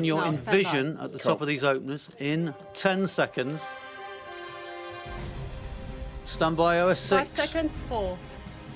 you're No, in stand by. vision at the top of these openers in 10 seconds. Stand by, OS6. 5 seconds, 4,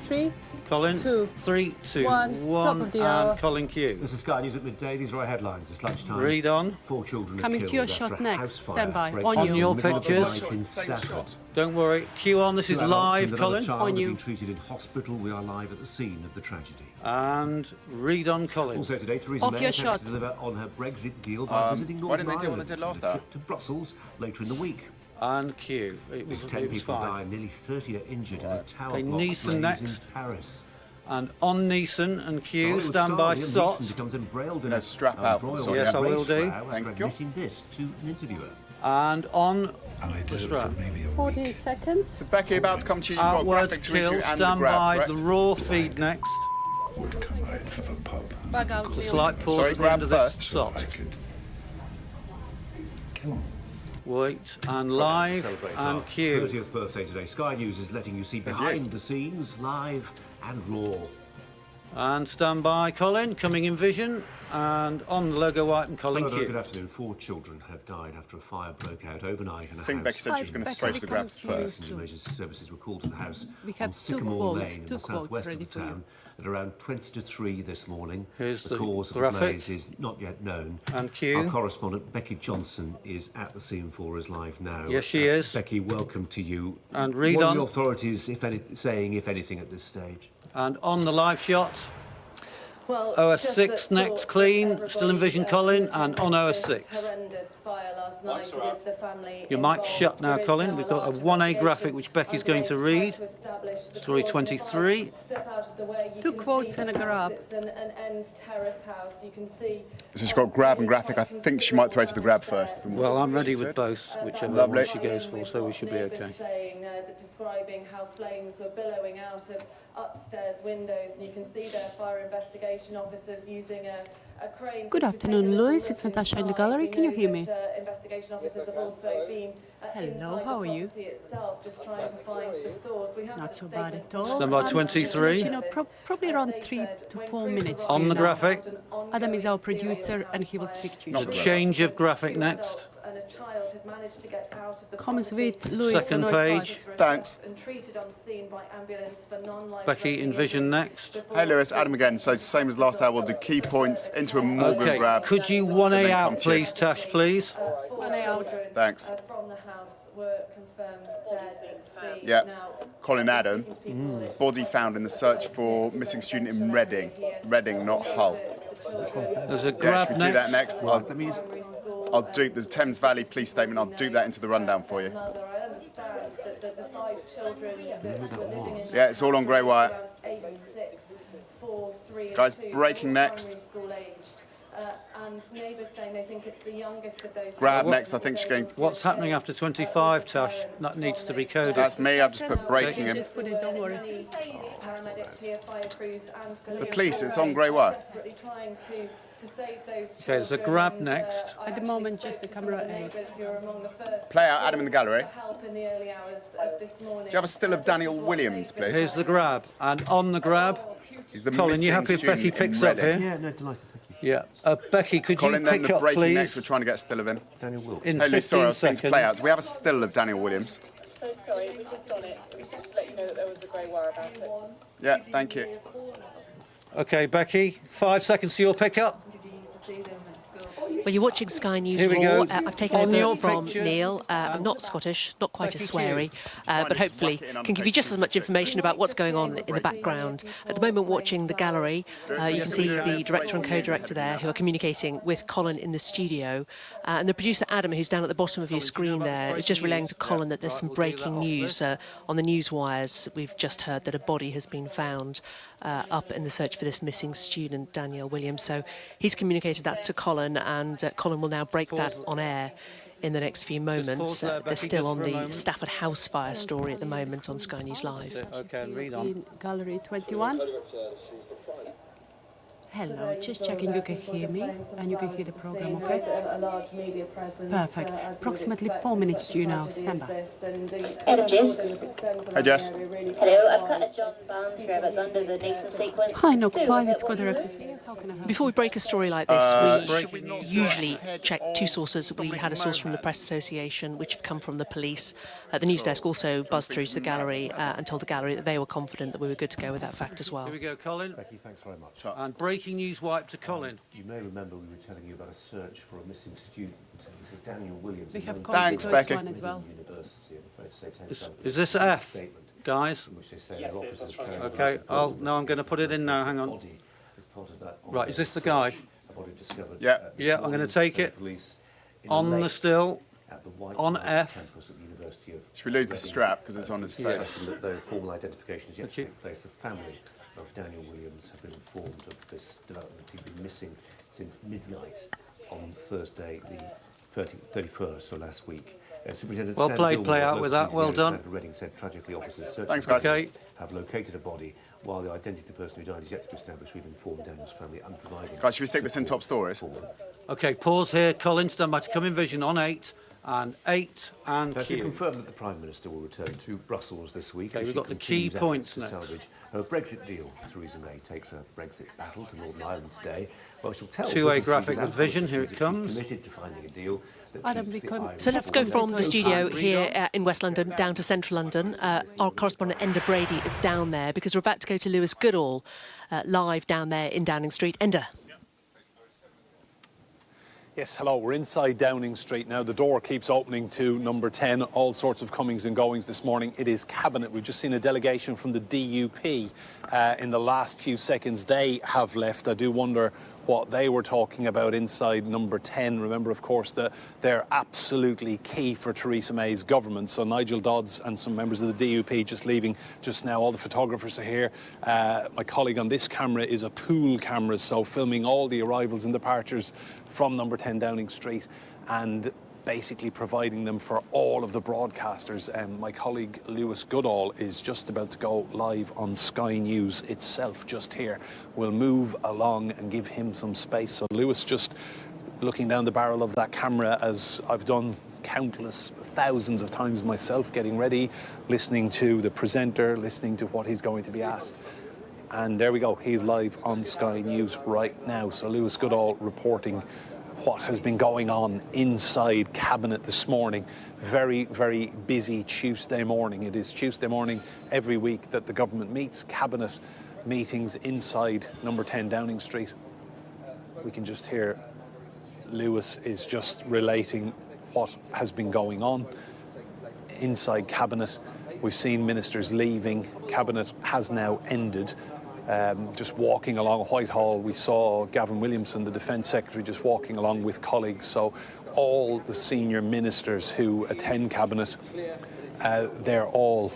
3, Colin, 2, 3, 2, 1, 1, top of the and hour. Colin Q. This is Sky News at midday. These are our headlines. It's lunchtime. Read on. 4 children are Coming to killed your after shot a next. house fire Stand by. breaks On out you. in the Your middle of the pictures. night in Stafford. Don't worry, Q on, this is 2 adults live, and another Colin. child On have you. been treated in hospital. We are live at the scene of the tragedy. And read on, Colin. Also today, Theresa Off May your has shot. to deliver on her Brexit deal by visiting why Northern didn't they do what Ireland they did last and a hour? trip to Brussels later in the week. And Q. It At was, least 10 it was people fine. died, nearly 30 are injured in a tower Okay, block Neeson blaze next. in Paris. And on Neeson and Q, Hollywood stand star by, Liam SOT. Neeson becomes embroiled in No, a strap out for the embroiled song. in a Yes, I will race do. row after Thank you. admitting this to an interviewer. And on And I the did it strap. for maybe a 14 week. seconds. So Becky, about to come to you. You've got a Outwards graphic to kill, read to and the stand grab, by, correct? the raw feed next. Would come out of a pub. Bag out. A Leon. slight pause Sorry, at the grab end of this first. SOT. I could kill him. Wait, and live, Celebrate and our Q. 30th birthday today. Sky News is letting you see There's behind you. the scenes, live and raw. And stand by, Colin, coming in vision. And on the logo white and Colin Hello, good Q. afternoon. 4 children have died after a fire broke out overnight in a I think house. Becky said she was going to Becky, straight to the we grab can't hear you. first. And emergency services were called to the house We on have two Sycamore quotes, Lane in two the quotes southwest ready of the for you. town at around 20 to 3 this morning. Here's the cause of the graphic. blaze is not yet known. And Q. Our correspondent Becky Johnson is at the scene for us live now. Yes, she is. Becky, welcome to you. And read what on. are the authorities, saying, if anything, at this stage? And on the live shot, Well, OS6 next, clean, still in vision, Colin, and on OS6. Horrendous fire last night to give the family Your mic's involved. shut now, There is Colin. now We've got a large 1A graphic investigation which Becky's going to underway read. try to establish the Story cause of the 23. fire. Step out of the way, you Two can quotes see and a the house. grab. It's an end terrace house. You can see. So she's got grab and graphic. I think she might throw to the grab first. Well, I'm ready with said. both, whichever Lovely. one she goes for, so we should be Neighbours okay. saying, describing how flames were billowing out of upstairs windows, and you can see their fire investigation officers using a crane. Good to afternoon, take a little Louis. look It's Natasha in the inside. gallery. We Can you know hear me? that, investigation officers have also been Hello, inside how are the you? property itself, just trying to find the source. We have Not had so a bad statement at all. from Stand by the 23. You know, probably around They 3 said to when 4 crews minutes. arrived, On the now. graphic. Adam is our producer and he will speak to you Not The the shortly. change of graphic next. and a child had managed to get out of the Comments property. with Louis Second and page. Thanks. And treated on scene by ambulance for non-life Becky in threatening vision injuries next. before Hey Lewis, Adam again. So same as last hour, we'll do key points into a Morgan Okay, grab. could you 1A And then come out, to you. please, Tash, please? 4 One out. children Thanks. from the house were confirmed dead at sea. Yeah. Now, Colin Adam. speaking to people, it's Body found in the search for missing student in Reading. Reading, not Hull. There's a Yeah, grab should we do that next. next? primary school, I'll dupe. There's a Thames Valley Police statement. I'll dupe that into the rundown for you. mother. I understand that the 5 children that were living in Yeah, it's all on grey wire. around 8, 6, 4, 3 and Guys, 2, so breaking all next. primary school aged. And neighbours saying they think it's the youngest of those. Grab children. next. I think she's going. What's happening after 25, Tash? That needs to be coded. That's me. I've just put breaking in. Just put it, don't worry. Paramedics here, fire crews and The police. It's on grey wire. desperately trying to save those children. there's a grab and, next. I At the actually moment, spoke just the to some camera of the A. neighbours who are among the first Play out Adam in the gallery. for help in the early hours of this morning. Do you have a still of Daniel Williams, please? Here's the grab. And on the grab, He's the Colin, you missing happy if student Becky in picks up Reading. here? Yeah, no, delighted, thank you. Yeah. Becky, could Colin, you then pick the up, breaking next. We're please, trying to get a still of him. Daniel Wilk. in Hey, Lou, sorry, I 15 was speaking to play out. seconds? Do we have a still of Daniel Williams? So sorry, we're just on it. It was just to let you know that there was a grey wire about it. Yeah, thank you. Okay, Becky, 5 seconds to your pickup. Well, you're watching Sky News Here we Raw. go. I've taken On your over from pictures. Neil. I'm not Scottish, not quite as Becky Q. sweary, but hopefully can give you just as much information about what's going on in the background. At the moment, watching the gallery, you can see the director and co-director there who are communicating with Colin in the studio. And the producer, Adam, who's down at the bottom of your screen there, is just relaying to Colin that there's some breaking news on the news wires. We've just heard that a body has been found up in the search for this missing student, Daniel Williams. So he's communicated that to Colin, and Colin will now break that on air in the next few moments. pause there, They're Becky, still just on for a the moment. Stafford House fire story at the moment on Sky News Live. Okay, and read on. In gallery 21. Hello, just checking you can hear me and you can hear the program, okay? A large media presence. Perfect. Approximately 4 minutes to you now. Stand by. Hello, Jess. Hi, Jess. Hello, I've got a John Barnes whereabouts under the decent sequence. Hi, Nook Do 5, with it's it what you co-directed. How can I help? Before we break a story like this, we Breaking news. usually check two sources. We had a source from the Press Association, which have come from the police. The news desk also buzzed through to the gallery and told the gallery that they were confident that we were good to go with that fact as well. Here we go, Colin. Becky, thanks very much. And breaking news wipe to Colin. You may remember we were telling you about a search for a missing student. This is Daniel Williams. We have a Thanks, concentrated Becky. one as well. University, I'm afraid to say, Is this F, statement guys? in which they say their officers that's right. carried Okay, out oh, no, I'm going to put it in now, hang on. body as part of that Right, is this the guy? A body discovered. Yeah. this I'm morning gonna take by it. police in On a the lake still, at the White on House F. campus at the University of Should we lose the Reading. strap because it's on his face? Suggesting that the formal identification is yet Thank to you. take place. The family of Daniel Williams have been informed of this development. He'd been missing since midnight on Thursday, the 31st, so last week. Superintendent Well Stan played, Gilmore, play out local with that, police well liaison done. for Reading said tragically officers searching Thanks, for guys. the Okay. body have located a body. While the identity of the person who died is yet to be established, we've informed Daniel's family and provided. Guys, should we stick this in top stories? support. Okay, pause here. Colin, stand by to come in vision on 8 and Now, it's been Q. confirmed that the Prime Minister will return to Brussels this week. Okay, as we've she got the key continues points efforts to next. salvage her Brexit deal. Theresa May takes her Brexit battle to Northern Ireland today. Well, she'll tell Two-way business graphic leaders with and vision, here it politicians that she's comes. committed to finding a deal that Adam, keeps we the can- Irish So let's go from the Post studio and read here on. in West London down to central London. Our correspondent Enda Brady is down there because we're about to go to Lewis Goodall live down there in Downing Street. Enda. Yes, hello. We're inside Downing Street now. The door keeps opening to number 10. All sorts of comings and goings this morning. It is Cabinet. We've just seen a delegation from the DUP in the last few seconds. They have left. I do wonder what they were talking about inside number 10. Remember, of course, that they're absolutely key for Theresa May's government. So Nigel Dodds and some members of the DUP just leaving just now. All the photographers are here. My colleague on this camera is a pool camera, so filming all the arrivals and departures from number 10 Downing Street and basically providing them for all of the broadcasters. My colleague Lewis Goodall is just about to go live on Sky News itself just here. We'll move along and give him some space. So Lewis just looking down the barrel of that camera, as I've done countless thousands of times myself, getting ready, listening to the presenter, listening to what he's going to be asked. And there we go, he's live on Sky News right now. So Lewis Goodall reporting what has been going on inside Cabinet this morning. Very, very busy Tuesday morning. It is Tuesday morning every week that the government meets. Cabinet meetings inside number 10 Downing Street. We can just hear Lewis is just relating what has been going on inside Cabinet. We've seen ministers leaving. Cabinet has now ended. Just walking along Whitehall, we saw Gavin Williamson, the Defence Secretary, just walking along with colleagues. So all the senior ministers who attend Cabinet, they're all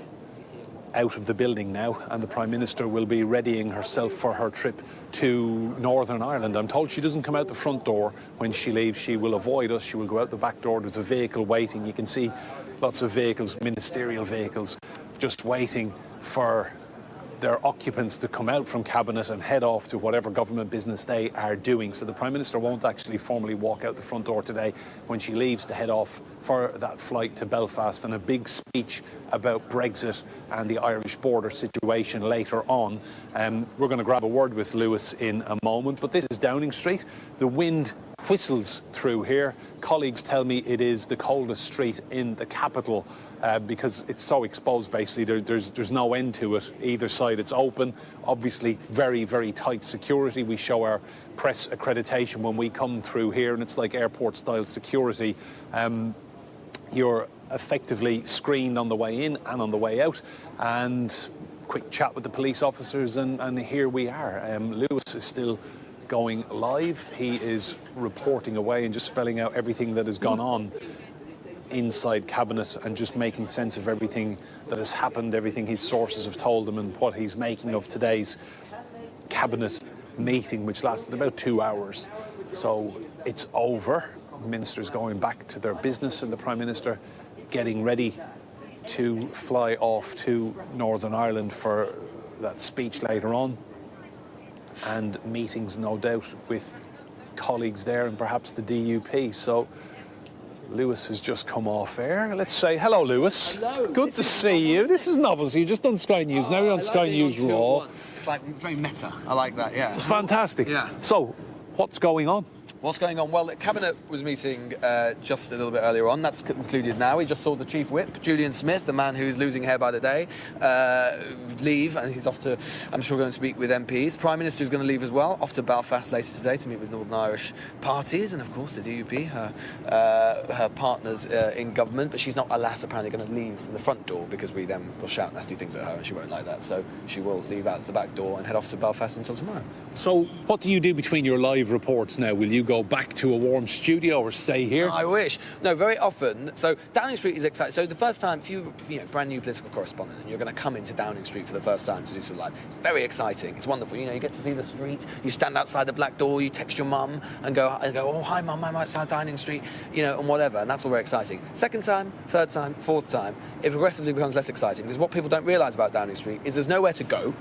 out of the building now, and the Prime Minister will be readying herself for her trip to Northern Ireland. I'm told she doesn't come out the front door when she leaves. She will avoid us. She will go out the back door. There's a vehicle waiting. You can see lots of vehicles, ministerial vehicles, just waiting for their occupants to come out from Cabinet and head off to whatever government business they are doing. So the Prime Minister won't actually formally walk out the front door today when she leaves to head off for that flight to Belfast, and a big speech about Brexit and the Irish border situation later on. We're going to grab a word with Lewis in a moment, but this is Downing Street. The wind whistles through here. Colleagues tell me it is the coldest street in the capital because it's so exposed. Basically, there's no end to it. Either side it's open. Obviously, very, very tight security. We show our press accreditation when we come through here, and it's like airport-style security. You're effectively screened on the way in and on the way out, and quick chat with the police officers, and here we are. Lewis is still going live. He is reporting away and just spelling out everything that has gone on inside Cabinet and just making sense of everything that has happened, everything his sources have told him, and what he's making of today's Cabinet meeting, which lasted about 2 hours. So it's over. Ministers going back to their business, and the Prime Minister getting ready to fly off to Northern Ireland for that speech later on. and meetings, no doubt, with colleagues there and perhaps the DUP. So Lewis has just come off air. Let's say hello, Lewis. Hello. Good to see you. This is novel. So you've just done Sky News. Now you're on Sky News Raw. It's like very meta. I like that, yeah. Fantastic. Yeah. So, what's going on? What's going on? Well, the Cabinet was meeting just a little bit earlier on. That's concluded now. We just saw the Chief Whip, Julian Smith, the man who's losing hair by the day, leave, and he's off to, I'm sure, going to speak with MPs. Prime Minister is going to leave as well, off to Belfast later today to meet with Northern Irish parties and, of course, the DUP, her partners in government. But she's not, alas, apparently going to leave from the front door because we then will shout nasty things at her and she won't like that. So she will leave out the back door and head off to Belfast until tomorrow. So, what do you do between your live reports now? Will you go back to a warm studio or stay here? I wish. No, very often. So Downing Street is exciting. So the first time, if you're brand new political correspondent and you're going to come into Downing Street for the first time to do some live, it's very exciting. It's wonderful. You get to see the street. You stand outside the black door. You text your mum and go, oh hi mum, I'm outside Downing Street, and whatever. And that's all very exciting. Second time, third time, fourth time, it progressively becomes less exciting because what people don't realise about Downing Street is there's nowhere to go.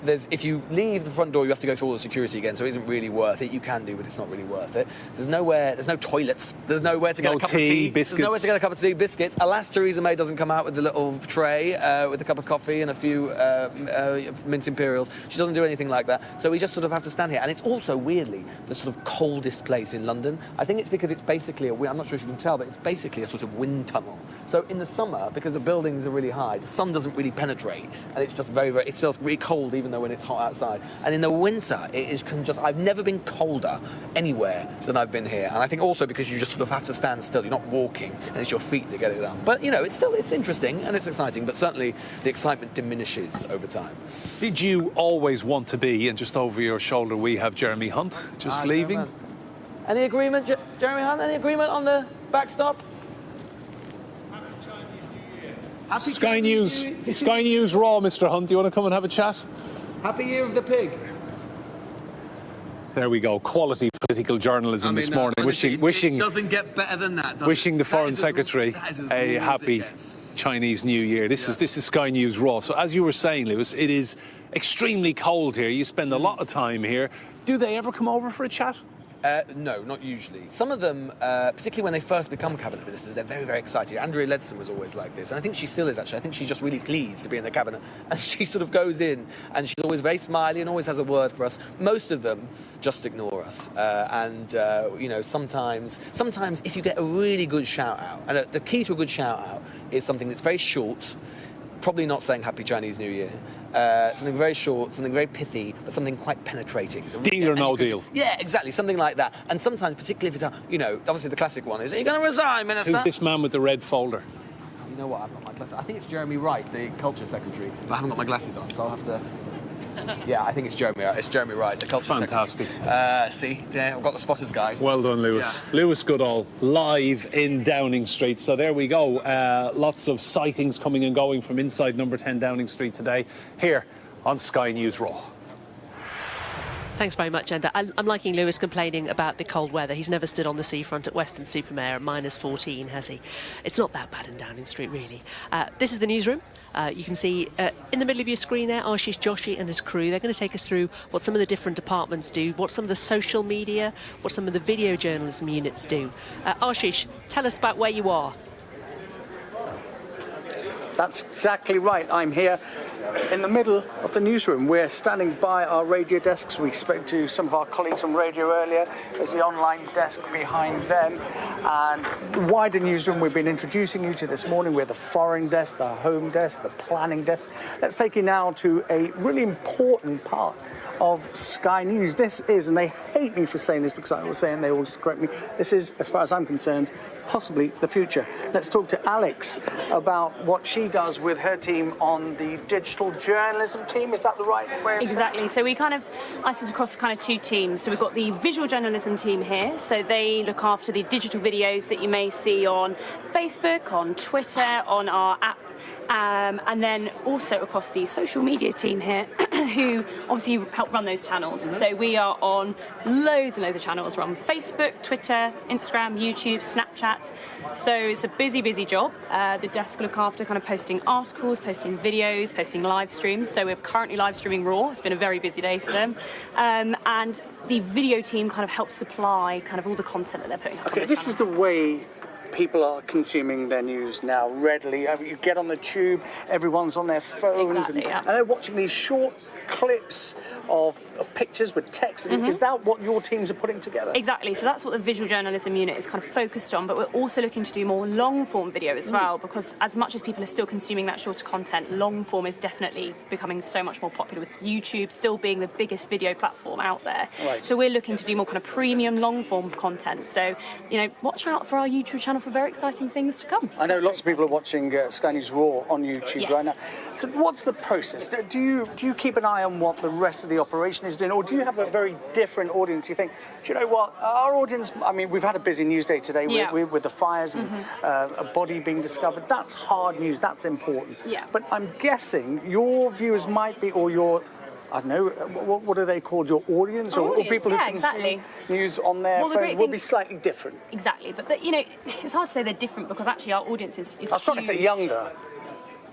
If you leave the front door, you have to go through all the security again, so it isn't really worth it. You can do, but it's not really worth it. There's no toilets. There's nowhere to get a cup of tea. Biscuits. There's nowhere to get a cup of tea, biscuits. Alas, Theresa May doesn't come out with the little tray with a cup of coffee and a few mint imperials. She doesn't do anything like that. So we just sort of have to stand here. And it's also, weirdly, the sort of coldest place in London. I think it's because it's basically I'm not sure if you can tell, but it's basically a sort of wind tunnel. So in the summer, because the buildings are really high, the sun doesn't really penetrate, and it's just it's just really cold, even though when it's hot outside. And in the winter, I've never been colder anywhere than I've been here. And I think also because you just sort of have to stand still, you're not walking, and it's your feet that get it done. But it's interesting and it's exciting, but certainly the excitement diminishes over time. Did you always want to be, and just over your shoulder we have Jeremy Hunt just leaving? Any agreement, Jeremy Hunt? Any agreement on the backstop? Sky News Raw, Mr. Hunt. Do you want to come and have a chat? Happy Year of the Pig. There we go. Quality political journalism this morning. Honestly, wishing it doesn't get better than that. Wishing the Foreign Secretary a happy Chinese New Year. This is Sky News Raw. So as you were saying, Lewis, it is extremely cold here. You spend a lot of time here. Do they ever come over for a chat? No, not usually. Some of them, particularly when they first become cabinet ministers, they're very, very excited. Andrea Leadsom was always like this, and I think she still is, actually. I think she's just really pleased to be in the cabinet, and she sort of goes in, and she's always very smiley and always has a word for us. Most of them just ignore us, sometimes if you get a really good shout-out, and the key to a good shout-out is something that's very short, probably not saying Happy Chinese New Year, something very short, something very pithy, but something quite penetrating. Deal or no deal? Yeah, exactly, something like that. And sometimes, particularly if it's, obviously the classic one is, are you going to resign, Minister? Who's this man with the red folder? You know what, I've got my glasses. I think it's Jeremy Wright, the Culture Secretary, but I haven't got my glasses on, so I'll have to... Yeah, I think it's Jeremy Wright, the Culture Fantastic. Secretary. See, I've got the spotters guide. Well done, Lewis. Yeah. Lewis Goodall, live in Downing Street. So there we go. Lots of sightings coming and going from inside number 10 Downing Street today, here on Sky News Raw. Thanks very much, Enda. I'm liking Lewis complaining about the cold weather. He's never stood on the seafront at Weston-super-Mare at -14, has he? It's not that bad in Downing Street, really. This is the newsroom. You can see in the middle of your screen there, Ashish Joshi and his crew. They're going to take us through what some of the different departments do, what some of the social media, what some of the video journalism units do. Ashish, tell us about where you are. That's exactly right. I'm here in the middle of the newsroom. We're standing by our radio desks. We spoke to some of our colleagues from radio earlier. There's the online desk behind them. And the wider newsroom we've been introducing you to this morning. We're the foreign desk, the home desk, the planning desk. Let's take you now to a really important part of Sky News. This is, and they hate me for saying this because I was saying they always correct me, this is, as far as I'm concerned, possibly the future. Let's talk to Alex about what she does with her team on the digital journalism team. Is that the right way of Exactly. So we I sit across kind of two teams. So we've got the visual journalism team here. So they look after the digital videos that you may see on Facebook, on Twitter, on our app And then also across the social media team here, who obviously help run those channels. So we are on loads and loads of channels. We're on Facebook, Twitter, Instagram, YouTube, Snapchat. So it's a busy, busy job. The desk look after kind of posting articles, posting videos, posting live streams. So we're currently live streaming Raw. It's been a very busy day for them. And the video team kind of helps supply kind of all the content that they're putting up on the This channels. is the way people are consuming their news now readily. You get on the tube, everyone's on their phones, Exactly, and they're watching these short clips of pictures with text. Is that what your teams are putting together? Exactly, so that's what the visual journalism unit is kind of focused on, but we're also looking to do more long-form video as well, because as much as people are still consuming that shorter content, long-form is definitely becoming so much more popular, with YouTube still being the biggest video platform out there. Right. So we're looking to do more kind of premium long-form content. So, you know, watch out for our YouTube channel for very exciting things to come. I know lots of people are watching Sky News Raw on YouTube right now. So what's the process? Do you keep an eye on what the rest of the operation is doing, or do you have a very different audience? You think, do you know what, our audience, I mean, we've had a busy news day today with the fires and a body being discovered. That's hard news, that's important. Yeah. But I'm guessing your viewers might be, or your, I don't know, what are they called, your audience? Or people who consume news on their phones will be slightly different. Exactly, but you know, it's hard to say they're different because actually our audience is I was trying to say younger.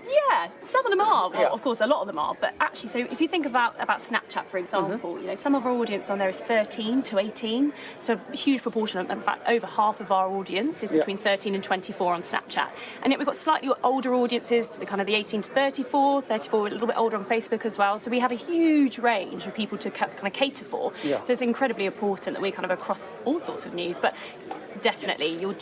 Yeah, some of them are. Well, of course, a lot of them are. But actually, so if you think about Snapchat, for example, you know, some of our audience on there is 13 to 18. So a huge proportion, in fact, over half of our audience is between 13 and 24 on Snapchat. And yet we've got slightly older audiences, to the kind of the 18 to 34, 34 a little bit older on Facebook as well. So we have a huge range of people to kind of cater for. So it's incredibly important that we kind of across all sorts of news. But definitely, you'll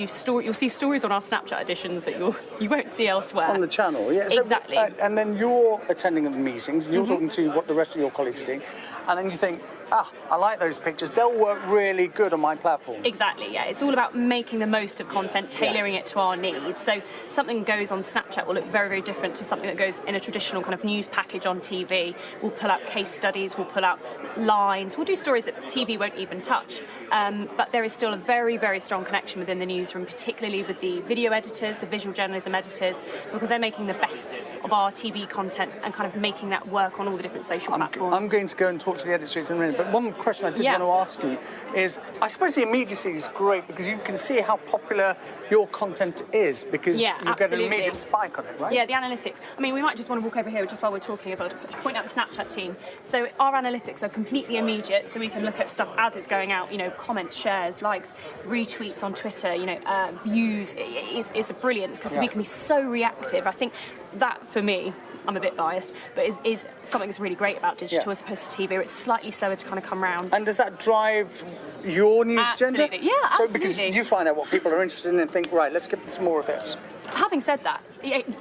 see stories on our Snapchat editions that you won't see elsewhere. On the channel, yeah. So, exactly. And then you're attending the meetings, and you're talking to what the rest of your colleagues are doing, and then you think, I like those pictures. They'll work really good on my platform. Exactly, yeah. It's all about making the most of content, tailoring it to our needs. So something goes on Snapchat will look very, very different to something that goes in a traditional kind of news package on TV. We'll pull out case studies, we'll pull out lines, we'll do stories that TV won't even touch. But there is still a very, very strong connection within the newsroom, particularly with the video editors, the visual journalism editors, because they're making the best of our TV content and kind of making that work on all the different social platforms. I'm going to go and talk to the editors in a minute. But one question I did want to ask you is, I suppose the immediacy is great because you can see how popular your content is, because you get an immediate spike on it, right? Yeah, the analytics. I mean, we might just want to walk over here just while we're talking as well to point out the Snapchat team. So our analytics are completely immediate, so we can look at stuff as it's going out, you know, comments, shares, likes, retweets on Twitter, you know, views. It's brilliant because we can be so reactive. I think that, for me, I'm a bit biased, but is something that's really great about digital as opposed to TV. It's slightly slower to kind of come round. And does that drive your news agenda? Absolutely, yeah, absolutely. So because you find out what people are interested in and think, right, let's give them some more of this. Having said that,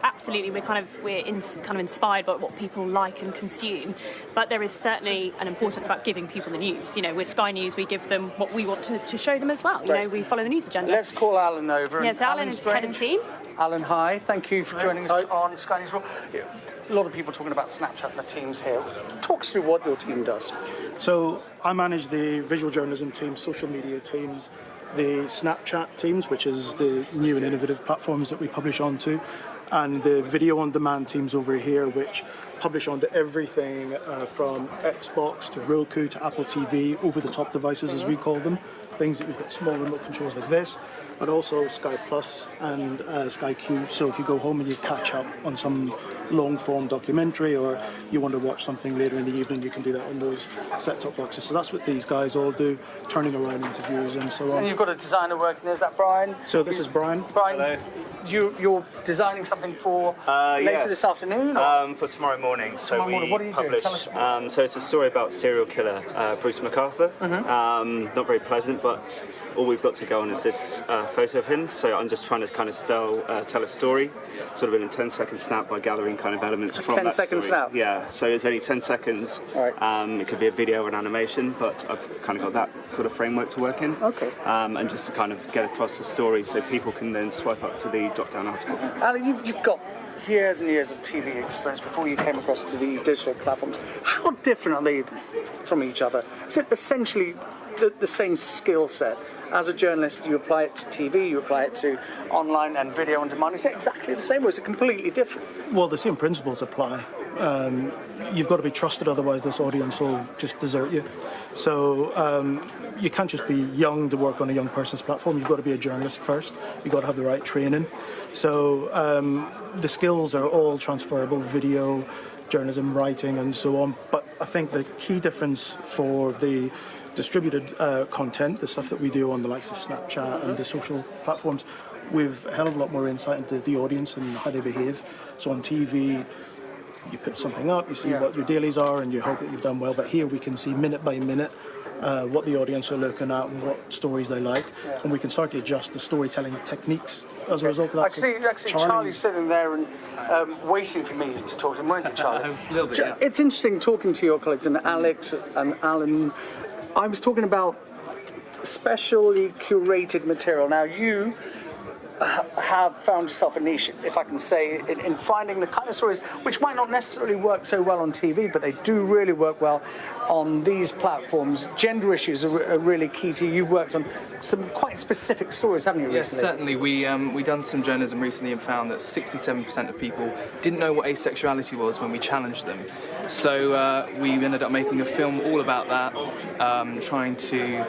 absolutely, we're kind of inspired by what people like and consume, but there is certainly an importance about giving people the news. You know, with Sky News, we give them what we want to show them as well. You know, we follow the news agenda. Let's call Alan over. Yes, Alan is head of team. Alan, hi. Thank you for joining us on Sky News Raw. A lot of people talking about Snapchat and the teams here. Talk us through what your team does. So I manage the visual journalism team, social media teams, the Snapchat teams, which is the new and innovative platforms that we publish onto, and the video on demand teams over here, which publish onto everything from Xbox to Roku to Apple TV, over the top devices as we call them, things that you've got small remote controls like this, but also Sky Plus and Sky Q. So if you go home and you catch up on some long-form documentary, or you want to watch something later in the evening, you can do that on those set-top boxes. So that's what these guys all do, turning around interviews and so on. And you've got a designer working there, is that Brian? So this is Brian. Brian, you're designing something for later this afternoon? For tomorrow morning. Tomorrow morning. What are you doing? Tell us So it's a story about serial killer Bruce MacArthur. Not very pleasant, but all we've got to go on is this photo of him. So I'm just trying to kind of tell a story, sort of in a 10-second snap by gathering kind of elements from that 10-second snap? Yeah, so it's only 10 seconds. It could be a video or an animation, but I've kind of got that sort of framework to work in. Okay. And just to kind of get across the story so people can then swipe up to the drop-down article. Alan, you've got years and years of TV experience before you came across to the digital platforms. How different are they from each other? Is it essentially the same skill set? as a journalist, you apply it to TV, you apply it to online and video on demand. Is it exactly the same, or is it completely different? Well, the same principles apply. You've got to be trusted, otherwise this audience will just desert you. So you can't just be young to work on a young person's platform. You've got to be a journalist first. You've got to have the right training. So the skills are all transferable: video, journalism, writing, and so on. But I think the key difference for the distributed content, the stuff that we do on the likes of Snapchat and the social platforms, we've a hell of a lot more insight into the audience and how they behave. So on TV, you put something up, you see what your dailies are, and you hope that you've done well. But here we can see minute by minute what the audience are looking at and what stories they like, and we can start to adjust the storytelling techniques as a result of that. I see Charlie sitting there and waiting for me to talk to him, weren't you, Charlie? A little bit, yeah. It's interesting talking to your colleagues, and Alex and Alan. I was talking about specially curated material. Now, you have found yourself a niche, if I can say, in finding the kind of stories which might not necessarily work so well on TV, but they do really work well on these platforms. Gender issues are really key to you. You've worked on some quite specific stories, haven't you, Yes, recently? certainly. We done some journalism recently and found that 67% of people didn't know what asexuality was when we challenged them. So we ended up making a film all about that, trying to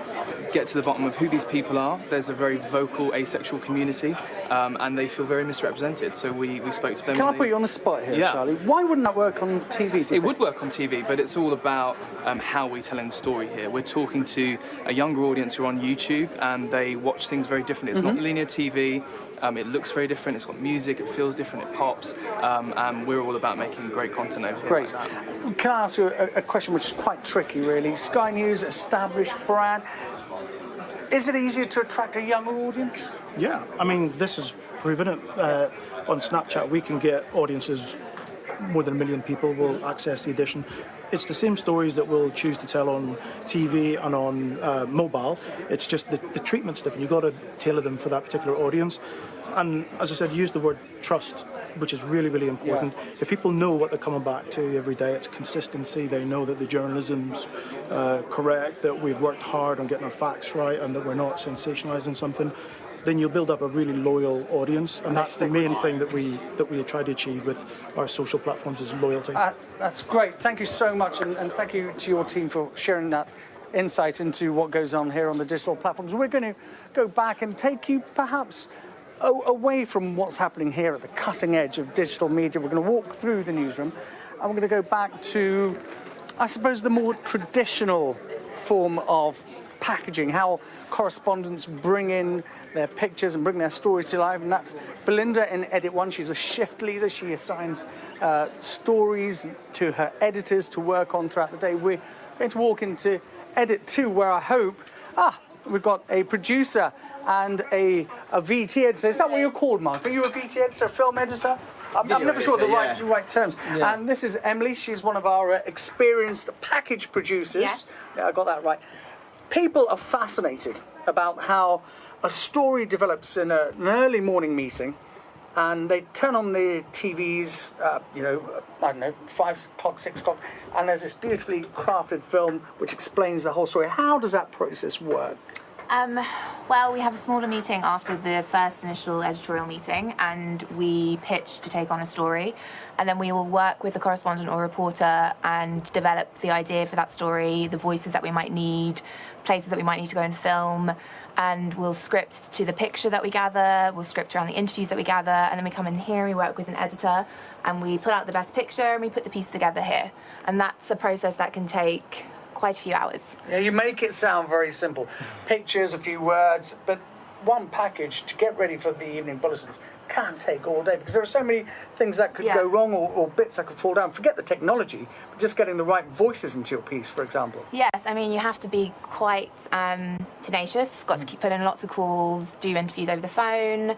get to the bottom of who these people are. There's a very vocal asexual community, and they feel very misrepresented. So we spoke to them. Can I put you on the spot here, Charlie? Why wouldn't that work on TV? It would work on TV, but it's all about how we're telling the story here. We're talking to a younger audience who are on YouTube, and they watch things very differently. It's not linear TV. It looks very different. It's got music. It feels different. It pops. And we're all about making great content over here. Great. Like that. Can I ask you a question which is quite tricky, really? Sky News, established brand. Is it easier to attract a younger audience? Yeah, I mean, this is proven it. On Snapchat, we can get audiences, more than 1 million people will access the edition. It's the same stories that we'll choose to tell on TV and on mobile. It's just the treatment's different. You've got to tailor them for that particular audience. And as I said, use the word trust, which is really, really important. If people know what they're coming back to every day, it's consistency. They know that the journalism's correct, that we've worked hard on getting our facts right, and that we're not sensationalising something. Then you'll build up a really loyal audience, and that's the main thing that we try to achieve with our social platforms is loyalty. That's great. Thank you so much, and thank you to your team for sharing that insight into what goes on here on the digital platforms. We're going to go back and take you perhaps away from what's happening here at the cutting edge of digital media. We're going to walk through the newsroom, and we're going to go back to, I suppose, the more traditional form of packaging, how correspondents bring in their pictures and bring their stories to life. And that's Belinda in Edit 1. She's a shift leader. She assigns stories to her editors to work on throughout the day. We're going to walk into Edit 2, where I hope, we've got a producer and a VT editor. Is that what you're called, Mark? Are you a VT editor, a film editor? I'm never sure the right terms. Yeah. And this is Emily. She's one of our experienced package producers. Yes. Yeah, I got that right. People are fascinated about how a story develops in an early morning meeting, and they turn on the TVs, I don't know, 5 o'clock, 6 o'clock, and there's this beautifully crafted film which explains the whole story. How does that process work? Well, we have a smaller meeting after the first initial editorial meeting, and we pitch to take on a story, and then we will work with the correspondent or reporter and develop the idea for that story, the voices that we might need, places that we might need to go and film, and we'll script to the picture that we gather, we'll script around the interviews that we gather, and then we come in here, we work with an editor, and we put out the best picture, and we put the piece together here. And that's a process that can take quite a few hours. Yeah, you make it sound very simple. Pictures, a few words, but one package to get ready for the evening bulletins can't take all day, because there are so many things that could go wrong, or bits that could fall down. Forget the technology, but just getting the right voices into your piece, for example. Yes, I mean, you have to be quite tenacious, got to keep putting in lots of calls, do interviews over the phone.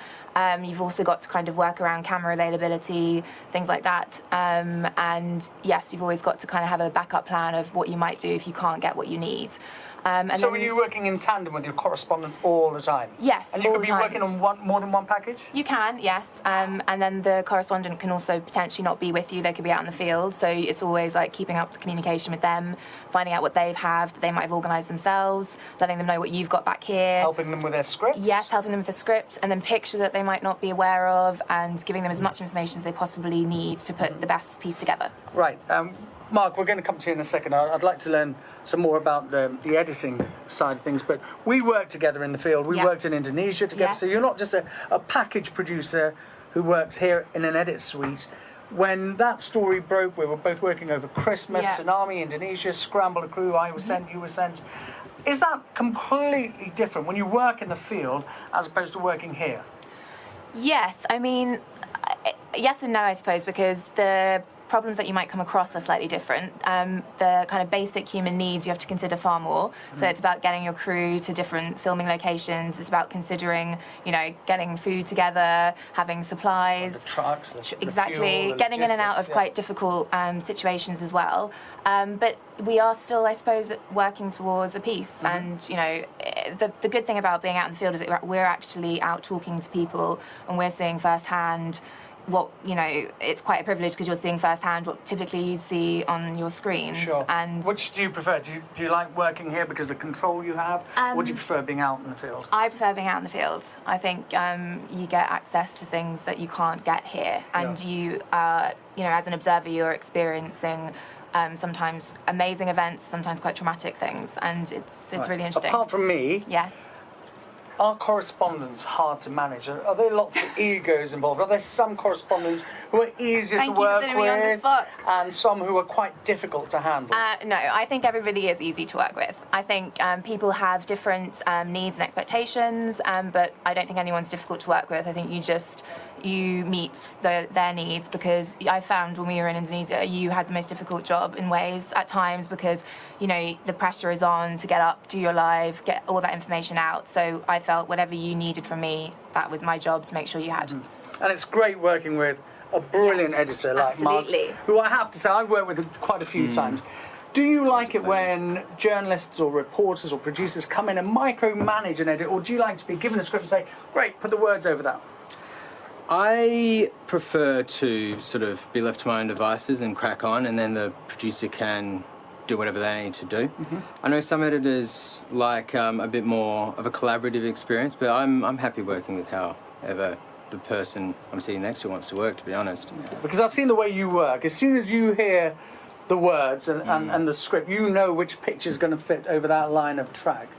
You've also got to kind of work around camera availability, things like that. And yes, you've always got to kind of have a backup plan of what you might do if you can't get what you need. So are you working in tandem with your correspondent all the time? Yes, and you all could the be time. working on more than one package? You can, yes. And then the correspondent can also potentially not be with you. They could be out in the field. So it's always like keeping up the communication with them, finding out what they have, that they might have organised themselves, letting them know what you've got back here. Helping them with their scripts? Yes, helping them with the script, and then picture that they might not be aware of, and giving them as much information as they possibly need to put the best piece together. Right. Mark, we're going to come to you in a second. I'd like to learn some more about the editing side of things, but we worked together in the field. We worked in Indonesia together, so you're not just a package producer who works here in an edit suite. When that story broke, we were both working over Christmas, tsunami, Indonesia, scramble a crew, I was sent, you were sent. Is that completely different when you work in the field as opposed to working here? Yes, I mean, yes and no, I suppose, because the problems that you might come across are slightly different. The kind of basic human needs you have to consider far more. So it's about getting your crew to different filming locations. It's about considering, you know, getting food together, having supplies. The trucks, exactly, the fuel, the getting in and out of quite difficult situations as well. But we are still, I suppose, working towards a peace. And, you know, the good thing about being out in the field is that we're actually out talking to people, and we're seeing firsthand what, you know, it's quite a privilege because you're seeing firsthand what typically you'd see on your screens. Sure. And which do you prefer? Do you like working here because of the control you have, or do you prefer being out in the field? I prefer being out in the field. I think you get access to things that you can't get here, and you know, as an observer, you're experiencing sometimes amazing events, sometimes quite traumatic things, and it's really interesting. Apart from me, yes. Are correspondents hard to manage? Are there lots of egos involved? Are there some correspondents who are easier to work with and some who are quite difficult to handle? No, I think everybody is easy to work with. I think people have different needs and expectations, but I don't think anyone's difficult to work with. I think you meet their needs, because I found when we were in Indonesia, you had the most difficult job in ways at times, because, you know, the pressure is on to get up, do your live, get all that information out. So I felt whatever you needed from me, that was my job to make sure you had. And it's great working with a brilliant editor like Mark, who I have to say I've worked with quite a few times. Do you like it when journalists or reporters or producers come in and micromanage an edit, or do you like to be given a script and say, great, put the words over that? I prefer to sort of be left to my own devices and crack on, and then the producer can do whatever they need to do. I know some editors like a bit more of a collaborative experience, but I'm happy working with however the person I'm sitting next to wants to work, to be honest. Because I've seen the way you work. As soon as you hear the words and the script, you know which picture's going to fit over that line of track.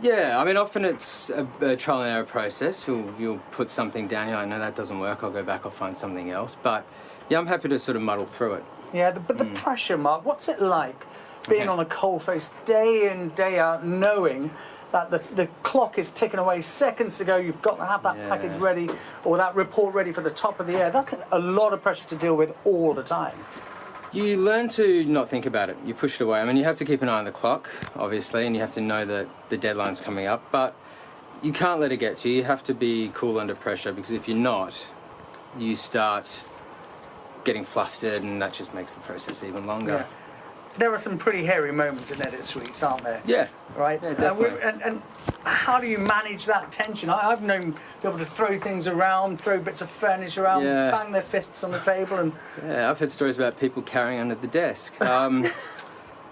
Yeah, I mean, often it's a trial and error process. You'll put something down, you're like, no, that doesn't work, I'll go back, I'll find something else. But yeah, I'm happy to sort of muddle through it. Yeah, but the pressure, Mark, what's it like being on a coalface day in, day out, knowing that the clock is ticking away, seconds to go, you've got to have that package ready, or that report ready for the top of the air? That's a lot of pressure to deal with all the time. You learn to not think about it. You push it away. I mean, you have to keep an eye on the clock, obviously, and you have to know that the deadline's coming up, but you can't let it get to you. You have to be cool under pressure, because if you're not, you start getting flustered, and that just makes the process even longer. Yeah. There are some pretty hairy moments in edit suites, aren't there? Yeah. Right? Yeah, definitely. And how do you manage that tension? I've known people to throw things around, throw bits of furniture around, bang their fists on the table. And yeah, I've heard stories about people carrying under the desk. I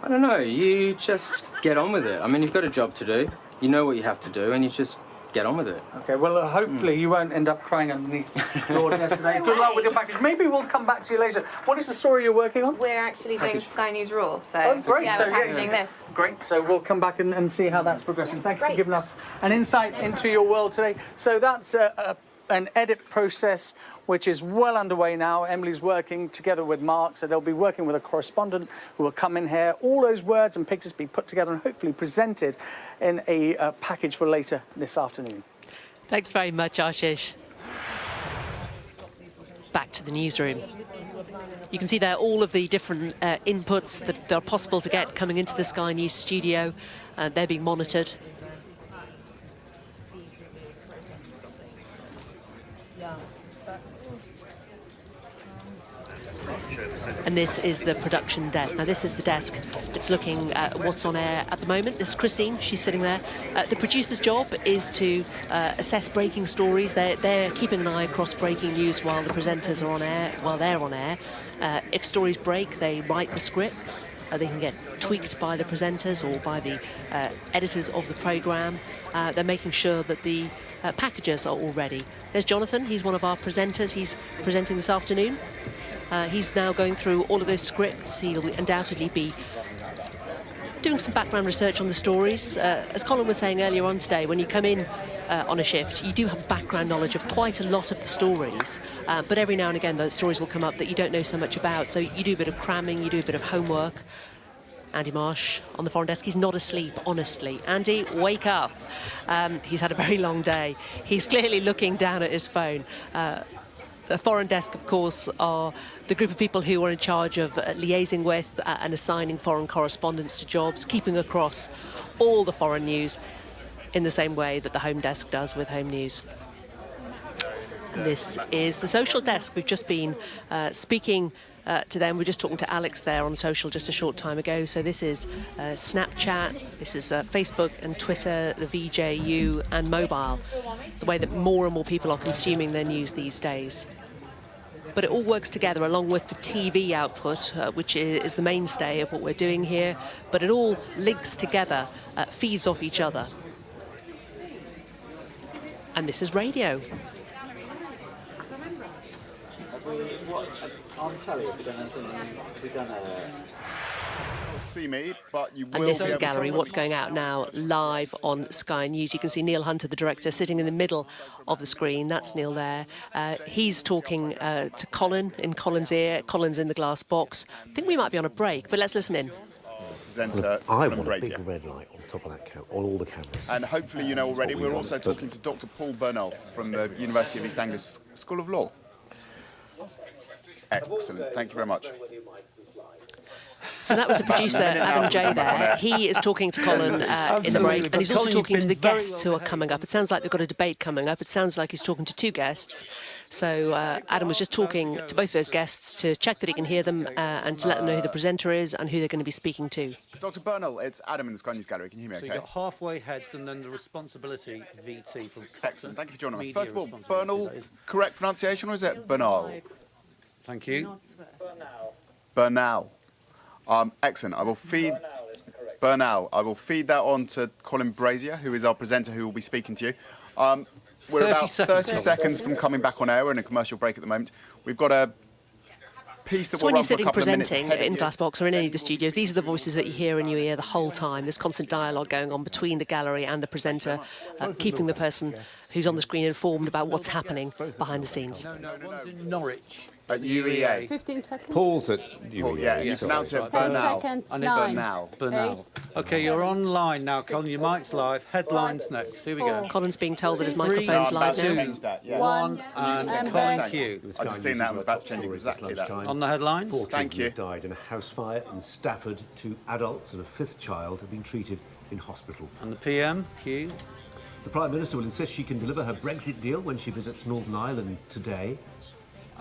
don't know, you just get on with it. I mean, you've got a job to do, you know what you have to do, and you just get on with it. Okay, well, hopefully you won't end up crying underneath your desk today. Good luck with your package. Maybe we'll come back to you later. What is the story you're working on? We're actually doing Sky News Raw, so great. yeah, So, we're packaging this. Great, so we'll come back and see how that's progressing. Thank you for giving us an insight into your world today. So that's an edit process which is well underway now. Emily's working together with Mark, so they'll be working with a correspondent who will come in here. All those words and pictures be put together and hopefully presented in a package for later this afternoon. Thanks very much, Ashish. Back to the newsroom. You can see there all of the different inputs that are possible to get coming into the Sky News studio. They're being monitored. And this is the production desk. Now, this is the desk that's looking at what's on air at the moment. This is Christine, she's sitting there. The producer's job is to assess breaking stories. They're keeping an eye across breaking news while the presenters are on air, while they're on air. If stories break, they write the scripts. They can get tweaked by the presenters or by the editors of the programme. They're making sure that the packages are all ready. There's Jonathan, he's one of our presenters. He's presenting this afternoon. He's now going through all of those scripts. He'll undoubtedly be doing some background research on the stories. As Colin was saying earlier on today, when you come in on a shift, you do have background knowledge of quite a lot of the stories, but every now and again those stories will come up that you don't know so much about, so you do a bit of cramming, you do a bit of homework. Andy Marsh on the foreign desk, he's not asleep, honestly. Andy, wake up. He's had a very long day. He's clearly looking down at his phone. The foreign desk, of course, are the group of people who are in charge of liaising with and assigning foreign correspondents to jobs, keeping across all the foreign news in the same way that the home desk does with home news. This is the social desk. We've just been speaking to them. We're just talking to Alex there on social just a short time ago. So this is Snapchat, this is Facebook and Twitter, the VJU and mobile, the way that more and more people are consuming their news these days. But it all works together along with the TV output, which is the mainstay of what we're doing here. But it all links together, feeds off each other. And this is radio. On telly, we've done see me, but you will. And this is the gallery, what's going out now live on Sky News. You can see Neil Hunter, the director, sitting in the middle of the screen. That's Neil there. He's talking to Colin in Colin's ear. Colin's in the glass box. I think we might be on a break, but let's listen in. Presenter, I want a big red light on top of that on all the cameras. And hopefully you know already, we're also talking to Dr. Paul Bernal from the University of East Anglia School of Law. Excellent, thank you very much. So that was the producer, Adam J there. He is talking to Colin in the break, and he's also talking to the guests who are coming up. It sounds like they've got a debate coming up. It sounds like he's talking to two guests. So Adam was just talking to both those guests to check that he can hear them and to let them know who the presenter is and who they're going to be speaking to. Dr. Bernal, it's Adam in the Sky News Gallery. Can you hear me okay? So you've got halfway heads and then the responsibility VT from Excellent, thank you for joining us. First of all, Bernal, correct pronunciation, or is it Bernal? Thank you. Bernal. Excellent. I will feed Bernal. I will feed that on to Colin Brazier, who is our presenter, who will be speaking to you. We're about 30 seconds from coming back on air. We're in a commercial break at the moment. We've got a piece that So will when run you're for a sitting couple of minutes presenting ahead of in you. Glassbox or in any of the studios, these are the voices that you hear in your ear the whole time. There's constant dialogue going on between the gallery and the presenter, keeping the person who's on the screen informed about what's happening behind the scenes. One's in Norwich. At UEA. 15 seconds. Paul's at UEA. Yeah, you pronounce it 10 Bernal. seconds. And it's 9. Bernal. OK, you're online now, Colin. Your mic's live. Headlines next. Here we go. Colin's being told that his microphone's live now. 1 and Colin Q. I've just seen that and was about to change exactly that. On the headlines. 4 Thank you. children have died in a house fire in Stafford. 2 adults and a 5th child have been treated in hospital. And the PM, Q. The Prime Minister will insist she can deliver her Brexit deal when she visits Northern Ireland today.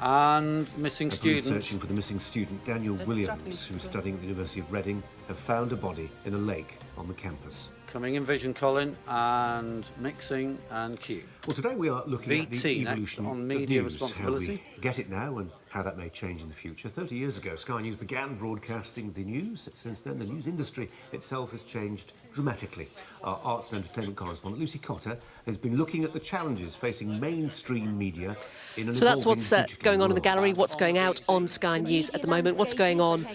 And missing Police student. searching for the missing student, Daniel Williams, who's studying at the University of Reading, have found a body in a lake on the campus. Coming in vision, Colin, and mixing and Q. Well, today we are looking at the VT next evolution on of media news, responsibility. how we get it now and how that may change in the future. 30 years ago, Sky News began broadcasting the news. Since then, the news industry itself has changed dramatically. Our arts and entertainment correspondent, Lucy Cotter, has been looking at the challenges facing mainstream media in an So that's evolving what's digital going on in the world. gallery, what's going out on Sky News at the moment, what's going on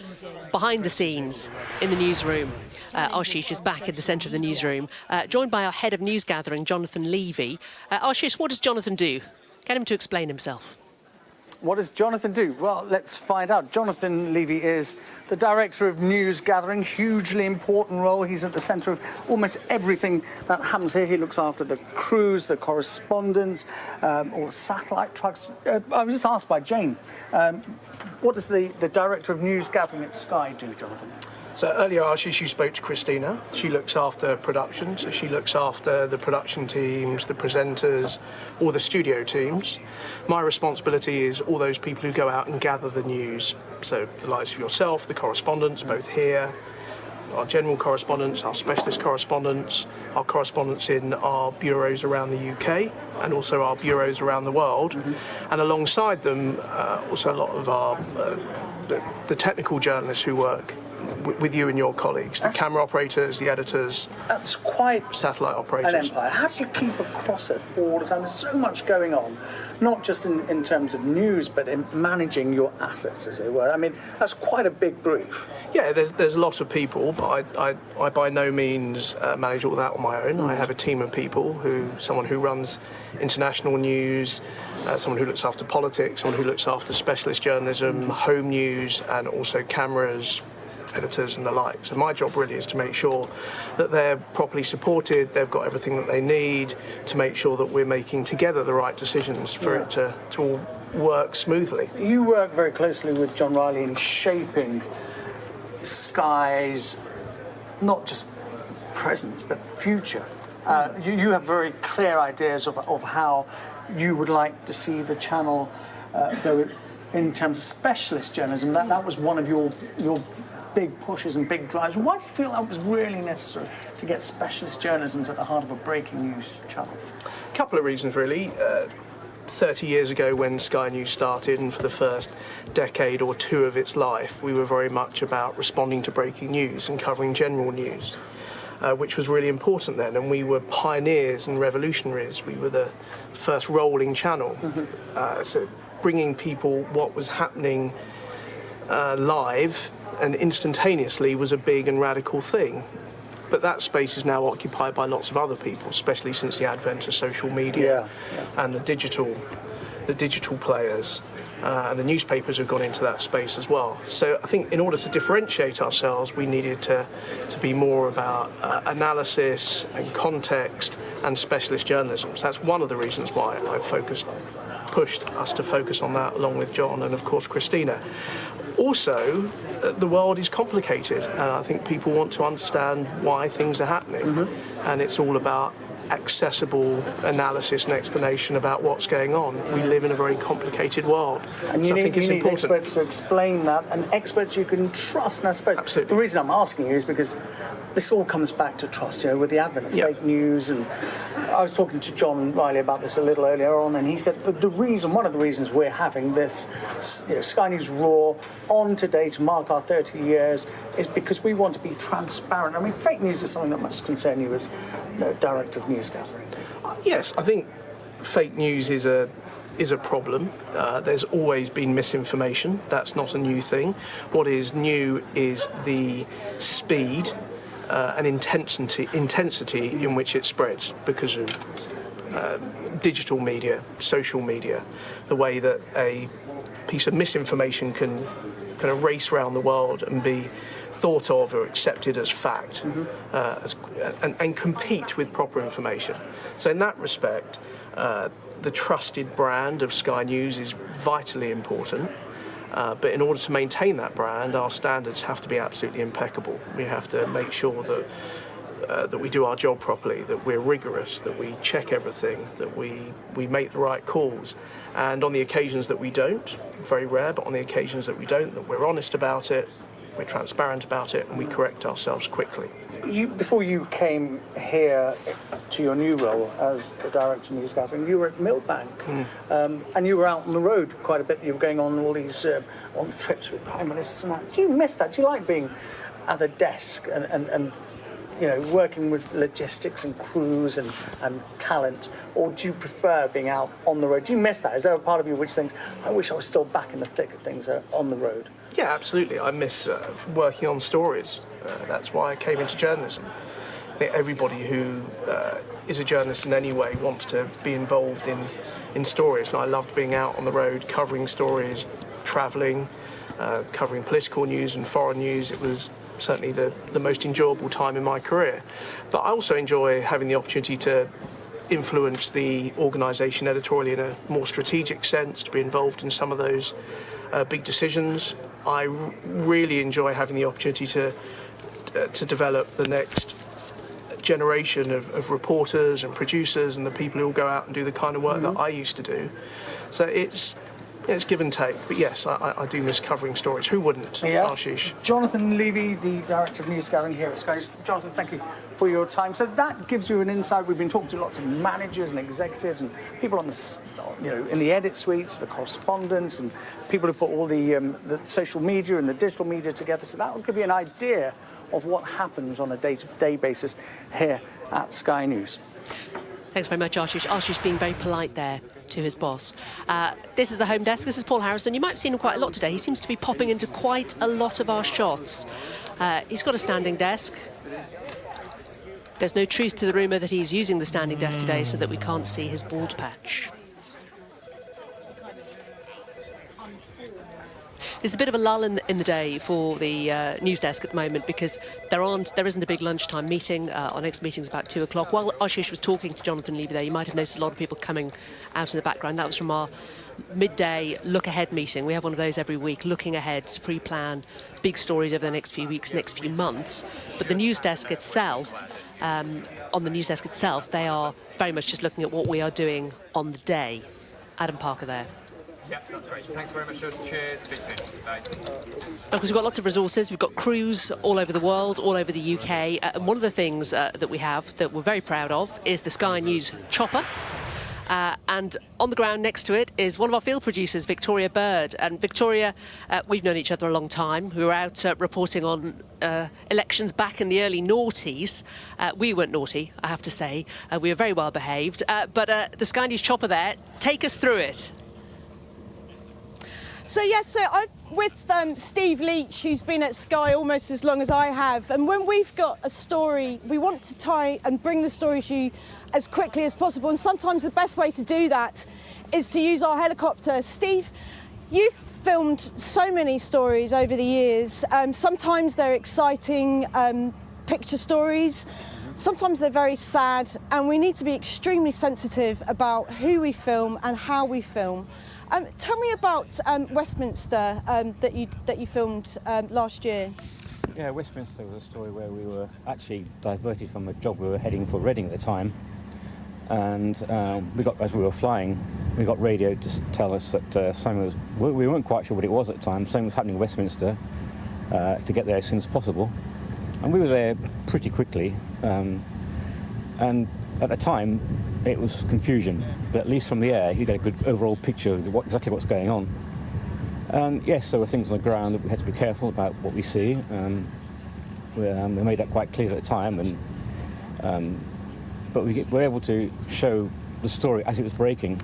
behind the scenes in the newsroom. Ashish is back in the centre of the newsroom, joined by our head of news gathering, Jonathan Levy. Ashish, what does Jonathan do? Get him to explain himself. What does Jonathan do? Well, let's find out. Jonathan Levy is the Director of News Gathering, hugely important role. He's at the centre of almost everything that happens here. He looks after the crews, the correspondents, or satellite trucks. I was just asked by Jane, what does the Director of News Gathering at Sky do, Jonathan? So earlier, Ashish, you spoke to Christina. She looks after production, so she looks after the production teams, the presenters, all the studio teams. My responsibility is all those people who go out and gather the news. So the likes of yourself, the correspondents, both here, our general correspondents, our specialist correspondents, our correspondents in our bureaus around the UK, and also our bureaus around the world. And alongside them, also a lot of our the technical journalists who work with you and your colleagues, the camera operators, the editors. That's quite satellite an operators. empire. How do you keep across it all the time? There's so much going on, not just in terms of news, but in managing your assets, as it were. I mean, that's quite a big brief. Yeah, there's a lot of people, but I by no means manage all that on my own. I have a team of people, someone who runs international news, someone who looks after politics, someone who looks after specialist journalism, home news, and also cameras, editors and the like. So my job really is to make sure that they're properly supported, they've got everything that they need, to make sure that we're making together the right decisions for it to all work smoothly. You work very closely with John Riley in shaping Sky's not just present but future. You have very clear ideas of how you would like to see the channel go in terms of specialist journalism. That was one of your big pushes and big drives. Why do you feel that was really necessary to get specialist journalism at the heart of a breaking news channel? A couple of reasons, really. 30 years ago when Sky News started, and for the first decade or two of its life, we were very much about responding to breaking news and covering general news, which was really important then, and we were pioneers and revolutionaries. We were the first rolling channel, so bringing people what was happening live and instantaneously was a big and radical thing. But that space is now occupied by lots of other people, especially since the advent of social media and the digital players. And the newspapers have gone into that space as well. So I think in order to differentiate ourselves, we needed to be more about analysis and context and specialist journalism. So that's one of the reasons why I pushed us to focus on that, along with John and of course Christina. Also, the world is complicated, and I think people want to understand why things are happening. And it's all about accessible analysis and explanation about what's going on. We live in a very complicated world. And you so I think it's need important. experts to explain that, and experts you can trust. And I suppose Absolutely. The reason I'm asking you is because this all comes back to trust, with the advent of fake news. And I was talking to John Riley about this a little earlier on, and he said one of the reasons we're having this Sky News Raw on today to mark our 30 years is because we want to be transparent. I mean, fake news is something that must concern you as director of news gathering. Yes, I think fake news is a problem. There's always been misinformation. That's not a new thing. What is new is the speed and intensity in which it spreads because of digital media, social media, the way that a piece of misinformation can kind of race around the world and be thought of or accepted as fact, and compete with proper information. So in that respect, the trusted brand of Sky News is vitally important. But in order to maintain that brand, our standards have to be absolutely impeccable. We have to make sure that we do our job properly, that we're rigorous, that we check everything, that we make the right calls. And on the occasions that we don't, very rare, but on the occasions that we don't, that we're honest about it, we're transparent about it, and we correct ourselves quickly. Before you came here to your new role as the director of news gathering, you were at Millbank, and you were out on the road quite a bit. You were going on all these on trips with prime ministers and that. Do you miss that? Do you like being at a desk and working with logistics and crews and talent, or do you prefer being out on the road? Do you miss that? Is there a part of you which thinks, I wish I was still back in the thick of things on the road? Yeah, absolutely. I miss working on stories. That's why I came into journalism. I think everybody who is a journalist in any way wants to be involved in stories, and I loved being out on the road covering stories, travelling, covering political news and foreign news. It was certainly the most enjoyable time in my career. But I also enjoy having the opportunity to influence the organisation editorially in a more strategic sense, to be involved in some of those big decisions. I really enjoy having the opportunity to develop the next generation of reporters and producers and the people who will go out and do the kind of work that I used to do. So it's it's give and take. But yes, I do miss covering stories. Who wouldn't? Yeah. Ashish. Jonathan Levy, the Director of News Gathering here at Sky. Jonathan, thank you for your time. So that gives you an insight. We've been talking to lots of managers and executives and people on the, in the edit suites, the correspondents, and people who put all the social media and the digital media together. So that will give you an idea of what happens on a day-to-day basis here at Sky News. Thanks very much, Ashish. Ashish being very polite there to his boss. This is the home desk. This is Paul Harrison. You might have seen him quite a lot today. He seems to be popping into quite a lot of our shots. He's got a standing desk. There's no truth to the rumour that he's using the standing desk today so that we can't see his bald patch. There's a bit of a lull in the day for the news desk at the moment because there isn't a big lunchtime meeting. Our next meeting's about 2 o'clock. While Ashish was talking to Jonathan Levy there, you might have noticed a lot of people coming out in the background. That was from our midday look-ahead meeting. We have one of those every week, looking ahead to pre-plan big stories over the next few weeks, next few months. But the news desk itself, on the news desk itself, they are very much just looking at what we are doing on the day. Adam Parker there. Yeah, that's great. Thanks very much, Jordan. Cheers. Speak soon. Bye. Because we've got lots of resources. We've got crews all over the world, all over the UK. And one of the things that we have that we're very proud of is the Sky News chopper. And on the ground next to it is one of our field producers, Victoria Bird. And Victoria, we've known each other a long time. We were out reporting on elections back in the early noughties. We weren't naughty, I have to say. We were very well behaved. But the Sky News chopper there, take us through it. So yes, so I'm with Steve Leach, who's been at Sky almost as long as I have. And when we've got a story, we want to try and bring the story to you as quickly as possible. And sometimes the best way to do that is to use our helicopter. Steve, you've filmed so many stories over the years. Sometimes they're exciting picture stories. Sometimes they're very sad, and we need to be extremely sensitive about who we film and how we film. Tell me about Westminster that you filmed last year. Yeah, Westminster was a story where we were actually diverted from a job we were heading for Reading at the time, and as we were flying, we got radio to tell us that something was. We weren't quite sure what it was at the time. Something was happening in Westminster to get there as soon as possible, and we were there pretty quickly. And at the time, it was confusion, but at least from the air, you get a good overall picture of exactly what's going on. And yes, there were things on the ground that we had to be careful about what we see. We made that quite clear at the time, but we were able to show the story as it was breaking.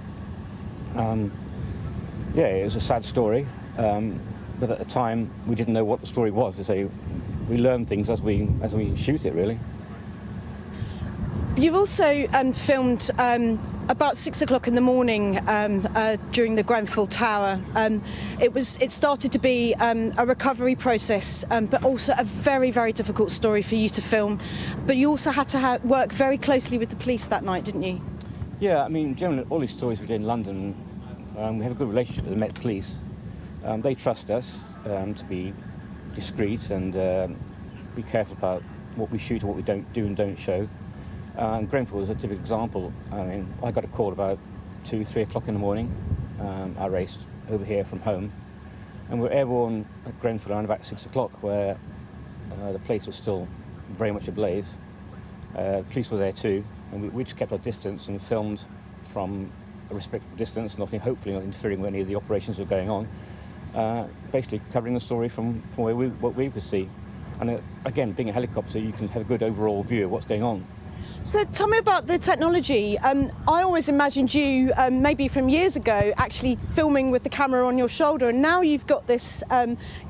Yeah, it was a sad story, but at the time we didn't know what the story was. We learn things as we shoot it, really. You've also filmed about 6 o'clock in the morning during the Grenfell Tower. It started to be a recovery process, but also a very, very difficult story for you to film. But you also had to work very closely with the police that night, didn't you? Yeah, I mean, generally all these stories we did in London, we have a good relationship with the Met Police. They trust us to be discreet and be careful about what we shoot and what we don't do and don't show. And Grenfell was a typical example. I mean, I got a call about 2, 3 o'clock in the morning. I raced over here from home, and we were airborne at Grenfell around about 6 o'clock, where the place was still very much ablaze. The police were there too, and we just kept our distance and filmed from a respectable distance, hopefully not interfering with any of the operations that were going on. Basically covering the story from what we could see. And again, being a helicopter, you can have a good overall view of what's going on. So tell me about the technology. I always imagined you, maybe from years ago, actually filming with the camera on your shoulder, and now you've got this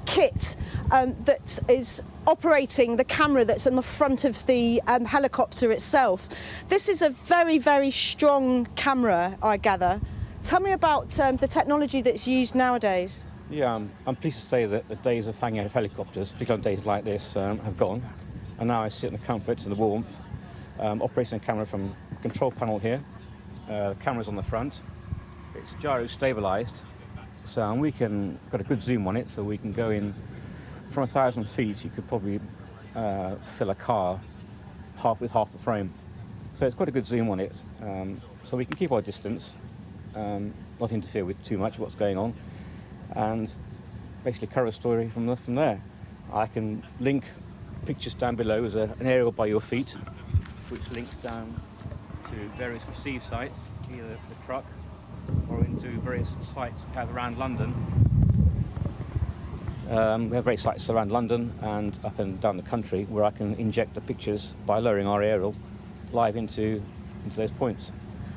kit that is operating the camera that's on the front of the helicopter itself. This is a very, very strong camera, I gather. Tell me about the technology that's used nowadays. Yeah, I'm pleased to say that the days of hanging out of helicopters, particularly on days like this, have gone. And now I sit in the comfort and the warmth, operating a camera from the control panel here. The camera's on the front. It's gyro stabilised, so we can got a good zoom on it, so we can go in from 1,000 feet. You could probably fill a car with half the frame. So it's got a good zoom on it, so we can keep our distance. not interfere with too much what's going on, and basically cover a story from there. I can link pictures down below. There's an aerial by your feet, which links down to various receive sites, either the truck or into various sites we have around London. We have various sites around London and up and down the country where I can inject the pictures by lowering our aerial live into those points.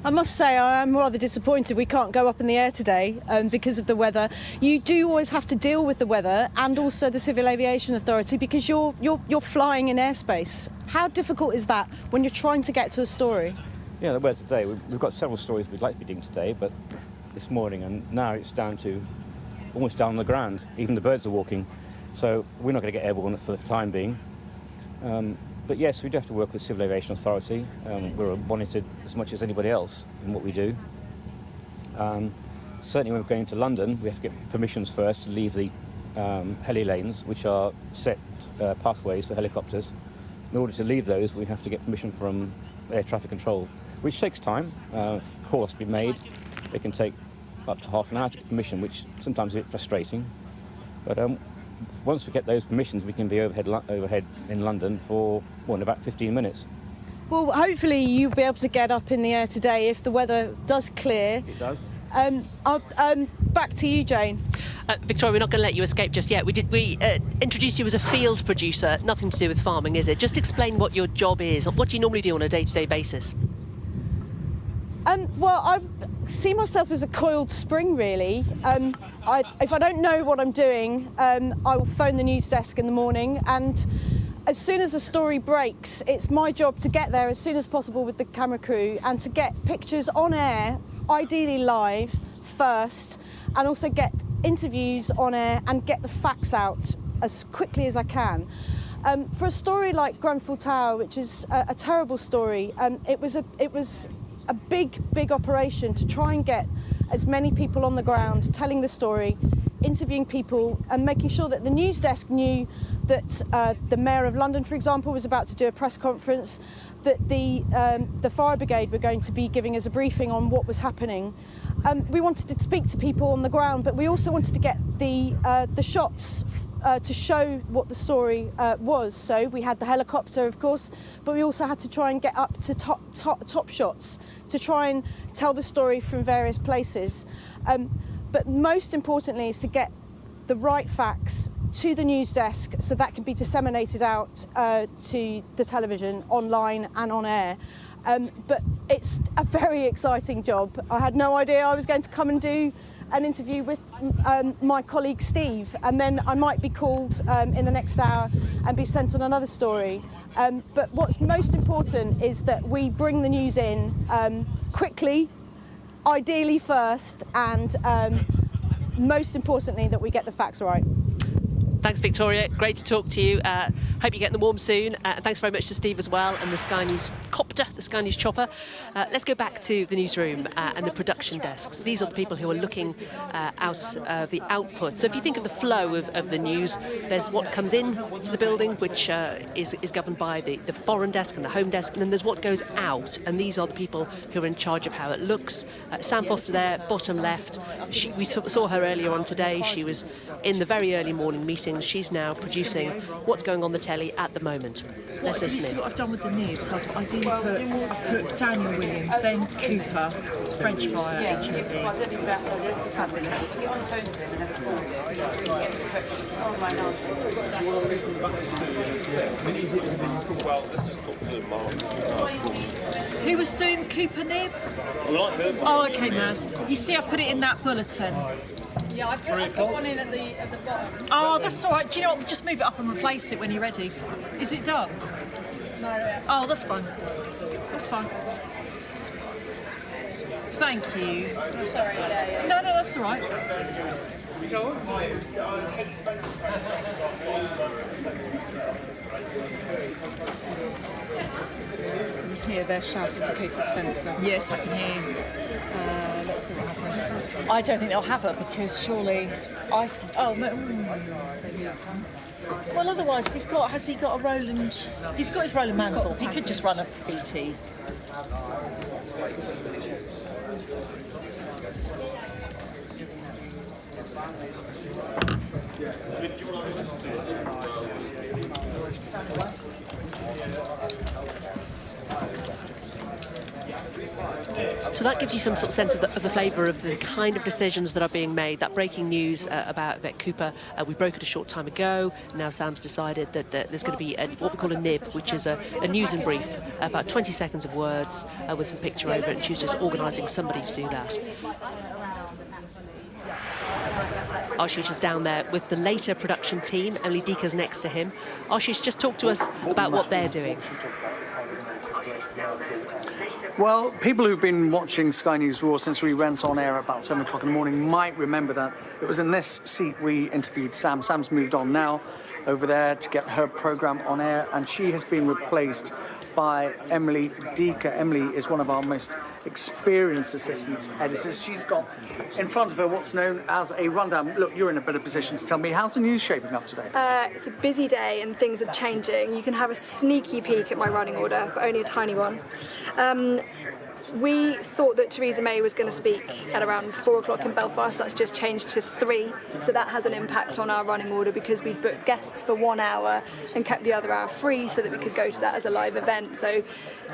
I must say I am rather disappointed we can't go up in the air today because of the weather. You do always have to deal with the weather and also the Civil Aviation Authority because you're flying in airspace. How difficult is that when you're trying to get to a story? Yeah, the weather today, we've got several stories we'd like to be doing today, but this morning and now it's down to almost down on the ground. Even the birds are walking, so we're not going to get airborne for the time being. But yes, we do have to work with Civil Aviation Authority. We're monitored as much as anybody else in what we do. Certainly when we're going to London, we have to get permissions first to leave the heli lanes, which are set pathways for helicopters. In order to leave those, we have to get permission from air traffic control, which takes time. Call has to be made. It can take up to half an hour to get permission, which sometimes is a bit frustrating. But once we get those permissions, we can be overhead in London for in about 15 minutes. Well, hopefully you'll be able to get up in the air today if the weather does clear. It does. Back to you, Jane. Victoria, we're not going to let you escape just yet. We introduced you as a field producer, nothing to do with farming, is it? Just explain what your job is. What do you normally do on a day-to-day basis? Well, I see myself as a coiled spring, really. If I don't know what I'm doing, I will phone the news desk in the morning, and as soon as a story breaks, it's my job to get there as soon as possible with the camera crew and to get pictures on air, ideally live first, and also get interviews on air and get the facts out as quickly as I can. For a story like Grenfell Tower, which is a terrible story, it was a big operation to try and get as many people on the ground telling the story, interviewing people and making sure that the news desk knew that the Mayor of London, for example, was about to do a press conference, that the fire brigade were going to be giving us a briefing on what was happening. We wanted to speak to people on the ground, but we also wanted to get the shots to show what the story was. So we had the helicopter, of course, but we also had to try and get up to top shots to try and tell the story from various places. But most importantly is to get the right facts to the news desk so that can be disseminated out to the television, online and on air. But it's a very exciting job. I had no idea I was going to come and do an interview with my colleague Steve, and then I might be called in the next hour and be sent on another story. But what's most important is that we bring the news in quickly, ideally first, and most importantly that we get the facts right. Thanks, Victoria. Great to talk to you. Hope you get in the warm soon. Thanks very much to Steve as well, and the Sky News copter, the Sky News chopper. Let's go back to the newsroom and the production desks. These are the people who are looking out of the output. So if you think of the flow of the news, there's what comes in to the building, which is governed by the foreign desk and the home desk, and then there's what goes out, and these are the people who are in charge of how it looks. Sam Foster there, bottom left. We saw her earlier on today. She was in the very early morning meeting. She's now producing what's going on the telly at the moment. Let's Did you see what I've done with the nibs? I've ideally put Daniel Williams, then Cooper, French Fire, HMV. Fabulous. Who was doing Cooper nib? Oh, okay, Maz. You see, I put it in that bulletin. Yeah, I put one in at the bottom. Oh, that's all right. Do you know what? Just move it up and replace it when you're ready. Is it done? No. Yeah. Oh, that's fine. That's fine. Thank you. Oh, sorry. Yeah. No, that's all right. You hear they're shouting for Katie Spencer. Yes, I can hear you. Let's see what happens. I don't think they'll have it because surely well, otherwise has he got a Roland? He's got his Roland Manthorpe. He could just run a BT. So that gives you some sort of sense of the flavour of the kind of decisions that are being made. That breaking news about Yvette Cooper, we broke it a short time ago. Now Sam's decided that there's going to be what we call a nib, which is a news and brief, about 20 seconds of words with some picture over it, and she's just organising somebody to do that. Ashish is down there with the later production team. Emily Deaker's next to him. Ashish, just talk to us about what they're doing. Well, people who've been watching Sky News Raw since we went on air about 7 o'clock in the morning might remember that it was in this seat we interviewed Sam. Sam's moved on now over there to get her programme on air, and she has been replaced by Emily Deaker. Emily is one of our most experienced assistant editors. She's got in front of her what's known as a rundown. Look, you're in a better position to tell me, how's the news shaping up today? It's a busy day and things are changing. You can have a sneaky peek at my running order, but only a tiny one. We thought that Theresa May was going to speak at around 4 o'clock in Belfast. That's just changed to 3, so that has an impact on our running order because we booked guests for 1 hour and kept the other hour free so that we could go to that as a live event. So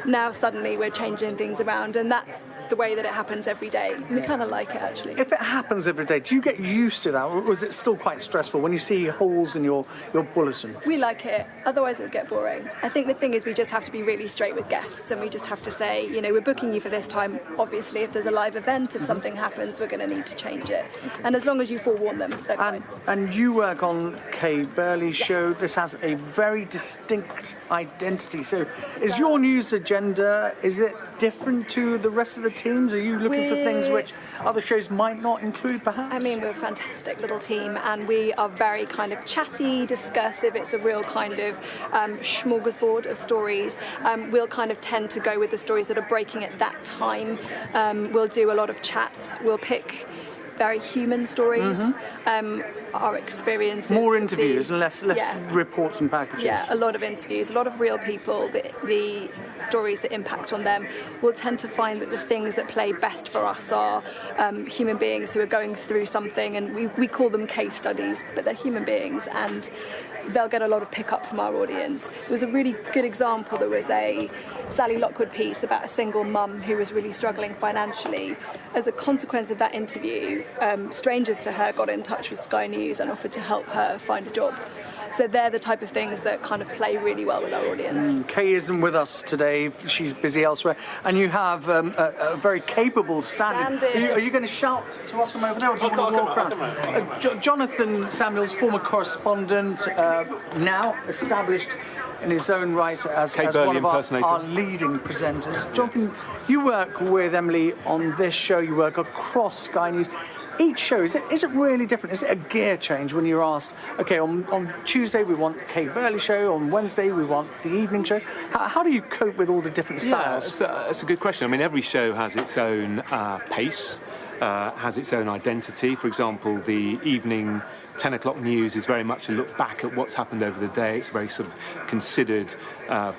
now suddenly we're changing things around, and that's the way that it happens every day. And we kind of like it, actually. If it happens every day, do you get used to that, or is it still quite stressful when you see holes in your bulletin? We like it, otherwise it would get boring. I think the thing is we just have to be really straight with guests, and we just have to say, you know, we're booking you for this time. Obviously, if there's a live event, if something happens, we're going to need to change it. And as long as you forewarn them, they're fine. And you work on Kay Burley's show. This has a very distinct identity. So is your news agenda, is it different to the rest of the teams? Are you looking for things which other shows might not include, perhaps? I mean, we're a fantastic little team, and we are very kind of chatty, discursive. It's a real kind of smorgasbord of stories. We'll kind of tend to go with the stories that are breaking at that time. We'll do a lot of chats. We'll pick very human stories, our experiences. More interviews and less reports and packages. Yeah, a lot of interviews, a lot of real people. The stories that impact on them. We'll tend to find that the things that play best for us are human beings who are going through something, and we call them case studies, but they're human beings, and they'll get a lot of pickup from our audience. There was a really good example. There was a Sally Lockwood piece about a single mum who was really struggling financially. As a consequence of that interview, strangers to her got in touch with Sky News and offered to help her find a job. So they're the type of things that kind of play really well with our audience. Kay isn't with us today. She's busy elsewhere. And you have a very capable stand-in. Are you going to shout to us from over there, or do you want to walk around? Jonathan Samuels, former correspondent, now established in his own right as one of our leading presenters. Jonathan, you work with Emily on this show. You work across Sky News. Each show, is it really different? Is it a gear change when you're asked, OK, on Tuesday we want Kay Burley show, on Wednesday we want the evening show? How do you cope with all the different styles? Yeah, it's a good question. I mean, every show has its own pace, has its own identity. For example, the evening 10 o'clock news is very much a look back at what's happened over the day. It's a very sort of considered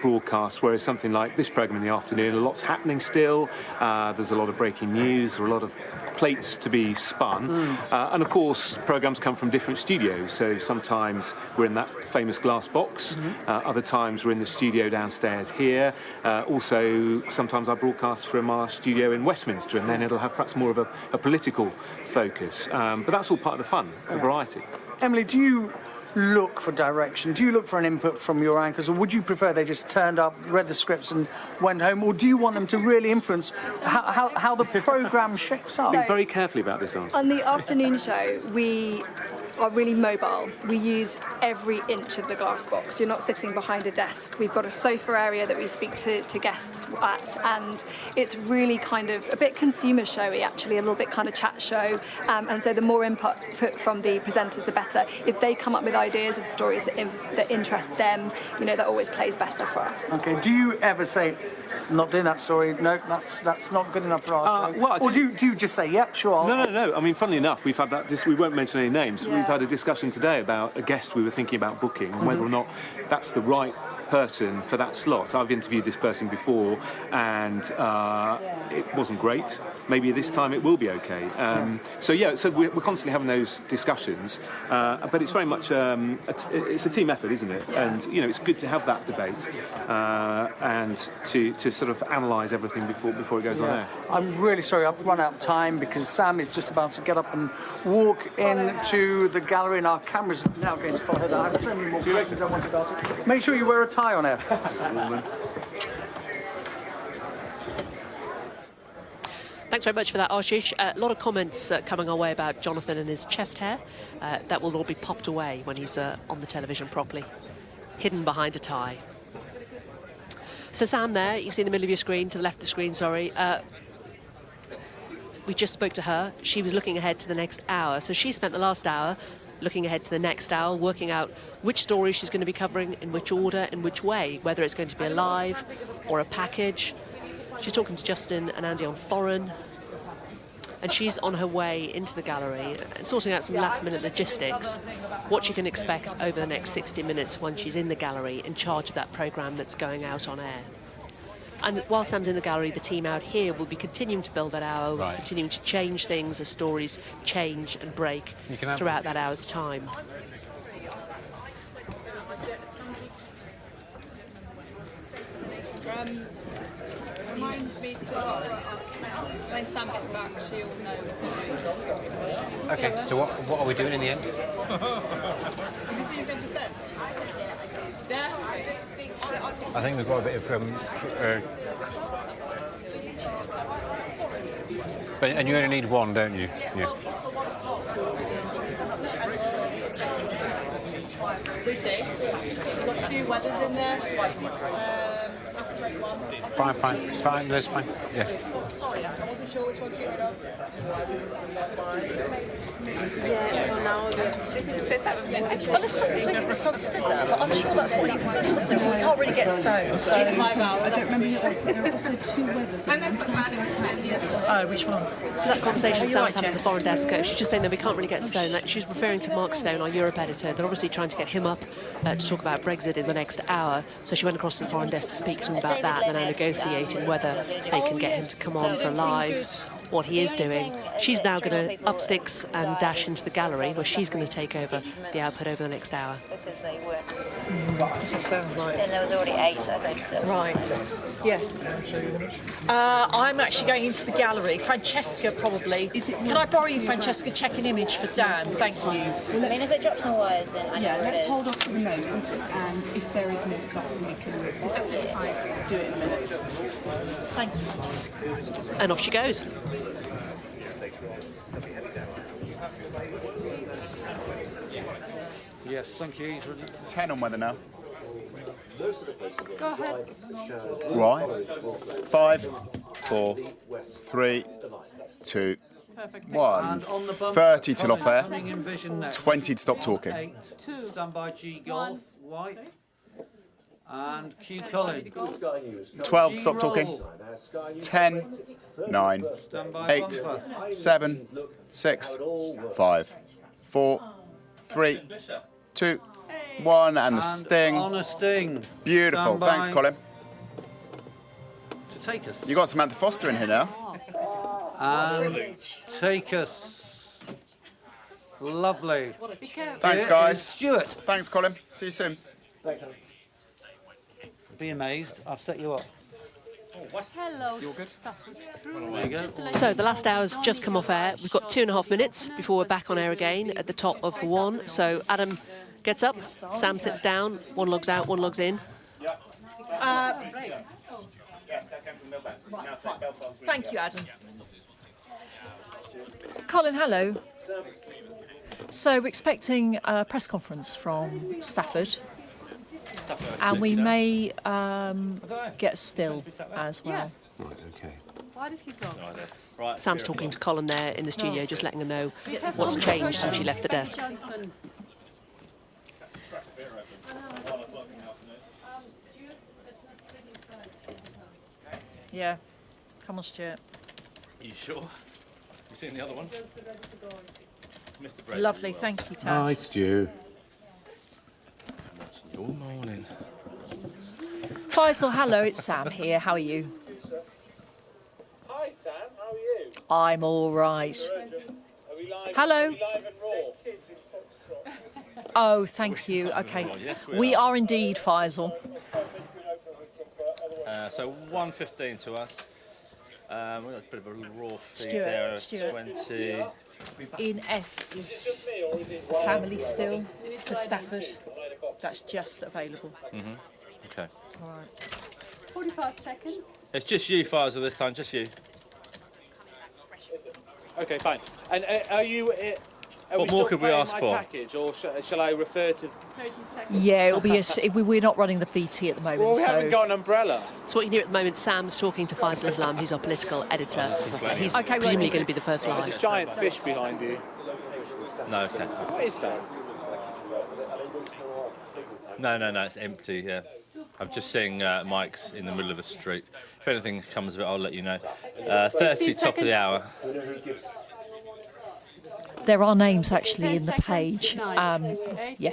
broadcast, whereas something like this programme in the afternoon, a lot's happening still. There's a lot of breaking news, or a lot of plates to be spun. And of course, programmes come from different studios. So sometimes we're in that famous glass box. Other times we're in the studio downstairs here. Also, sometimes I broadcast from our studio in Westminster, and then it'll have perhaps more of a political focus. But that's all part of the fun, the variety. Emily, do you look for direction? Do you look for an input from your anchors, or would you prefer they just turned up, read the scripts and went home, or do you want them to really influence how the programme shapes up? Think very carefully about this answer. On the afternoon show, we are really mobile. We use every inch of the glass box. You're not sitting behind a desk. We've got a sofa area that we speak to guests at, and it's really kind of a bit consumer showy, actually, a little bit kind of chat show. And so the more input from the presenters, the better. If they come up with ideas of stories that interest them, you know, that always plays better for us. OK, do you ever say, not doing that story, no, that's not good enough for our show? Well, or do you just say, yeah, sure? No. I mean, funnily enough, we've had that, we won't mention any names, we've had a discussion today about a guest we were thinking about booking, and whether or not that's the right person for that slot. I've interviewed this person before, and it wasn't great. maybe this time it will be okay. So we're constantly having those discussions, but it's very much it's a team effort, isn't it? And it's good to have that debate and to sort of analyse everything before it goes on air. I'm really sorry, I've run out of time because Sam is just about to get up and walk into the gallery, and our cameras are now going to follow her down. So many more questions I wanted to ask. Make sure you wear a tie on air. Thanks very much for that, Ashish. A lot of comments coming our way about Jonathan and his chest hair. That will all be popped away when he's on the television properly, hidden behind a tie. So Sam there, you see in the middle of your screen, to the left of the screen, sorry. We just spoke to her. She was looking ahead to the next hour. So she spent the last hour looking ahead to the next hour, working out which story she's going to be covering, in which order, in which way, whether it's going to be a live or a package. She's talking to Justin and Andy on foreign, and she's on her way into the gallery and sorting out some last-minute logistics, what you can expect over the next 60 minutes when she's in the gallery in charge of that programme that's going out on air. And while Sam's in the gallery, the team out here will be continuing to build that hour, continuing to change things as stories change and break throughout that hour's time. Remind me to when Sam gets back, she'll know. Okay, so what are we doing in the end? You can see his 10%. I think we've got a bit of and you only need one, don't you? Yeah. Sweetie, we've got 2 weathers in there. Fine, it's fine, that's fine, yeah. Sorry, I wasn't sure which one to get rid of. Yeah, so now this is the first time I've been to Well, listen, I think misunderstood that, but I'm sure that's what he was saying. Listen, we can't really get stoned, so... I don't remember who it was, but there are also 2 weathers in there. Oh, which one? So that conversation Sam was having with the foreign desk, she's just saying that we can't really get Stone. Like, she's referring to Mark Stone, our Europe editor. They're obviously trying to get him up to talk about Brexit in the next hour. So she went across to the foreign desk to speak to him about that, and they're negotiating whether they can get him to come on for live, what he is doing. She's now going to up sticks and dash into the gallery, where she's going to take over the output over the next hour. Because they were. Doesn't sound like... Then there was already 8, I think. So. Right. Yeah. I'm actually going into the gallery. Francesca, probably. Can I borrow you, Francesca, check an image for Dan? Thank you. I mean, if it drops on wires, then I know where it is. Let's hold off for the moment, and if there is more stuff, then we can do it in a minute. Thank you. And off she goes. Yes, thank you. 10 on weather now. Go ahead. Right. 5, 4, 3, 2, 1. 30 till off air. 20 to stop talking. 8, standby G Golf, white. And Q Colin. 12 stop talking. 10, 9, 8, 7, 6, 5, 4, 3, 2, 1, and the sting. On a sting. Beautiful. Standby. Thanks, Colin. To take us. You got Samantha Foster in here now. And take us. Lovely. Thanks, guys. Stuart. Thanks, Colin. See you soon. Be amazed. I've set you up. Hello. You're good. There you go. So the last hour's just come off air. We've got 2.5 minutes before we're back on air again at the top of the 1. So Adam gets up, Sam sits down, 1 logs out, 1 logs in. Thank you, Adam. Colin, hello. So we're expecting a press conference from Stafford. And we may get still as well. Right, okay. Why did he go? Sam's talking to Colin there in the studio, just letting him know what's changed since she left the desk. Yeah. Come on, Stuart. Are you sure? You seen the other one? Mr. Brady. Lovely, thank you, Tad. Hi, Stu. All morning. Faisal, hello, it's Sam here. How are you? Hi, Sam. How are you? I'm all right. Hello. Oh, thank you. Okay. Yes, We are indeed, Faisal. So 1:15 to us. We've got a bit of a raw feed Stuart, there. Stuart. 20. In F is family still for Stafford. That's just available. Okay. All right. 45 seconds. It's just you, Faisal, this time. Just you. Okay, fine. And are you? Are What we more still could we paying ask my for? Package, or shall I refer to? 30 seconds. Yeah, it'll be we're not running the BT at the moment. Well, we so. haven't got an umbrella. So what you hear at the moment, Sam's talking to Faisal Islam, who's our political editor. He's Okay, presumably right. going to be the first There's live. a giant fish behind you. No, okay. What is that? No, it's empty, yeah. I'm just seeing Mike's in the middle of the street. If anything comes of it, I'll let you know. 30, top of the hour. There are names actually in the page. Yeah.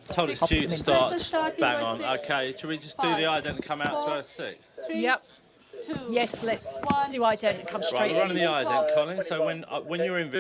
Told it's due to start bang on. Okay, should we just do the ident and come out to our 6? Yep. Yes, let's do ident and come straight Right, we're running in. the ident, Colin, so when you're in...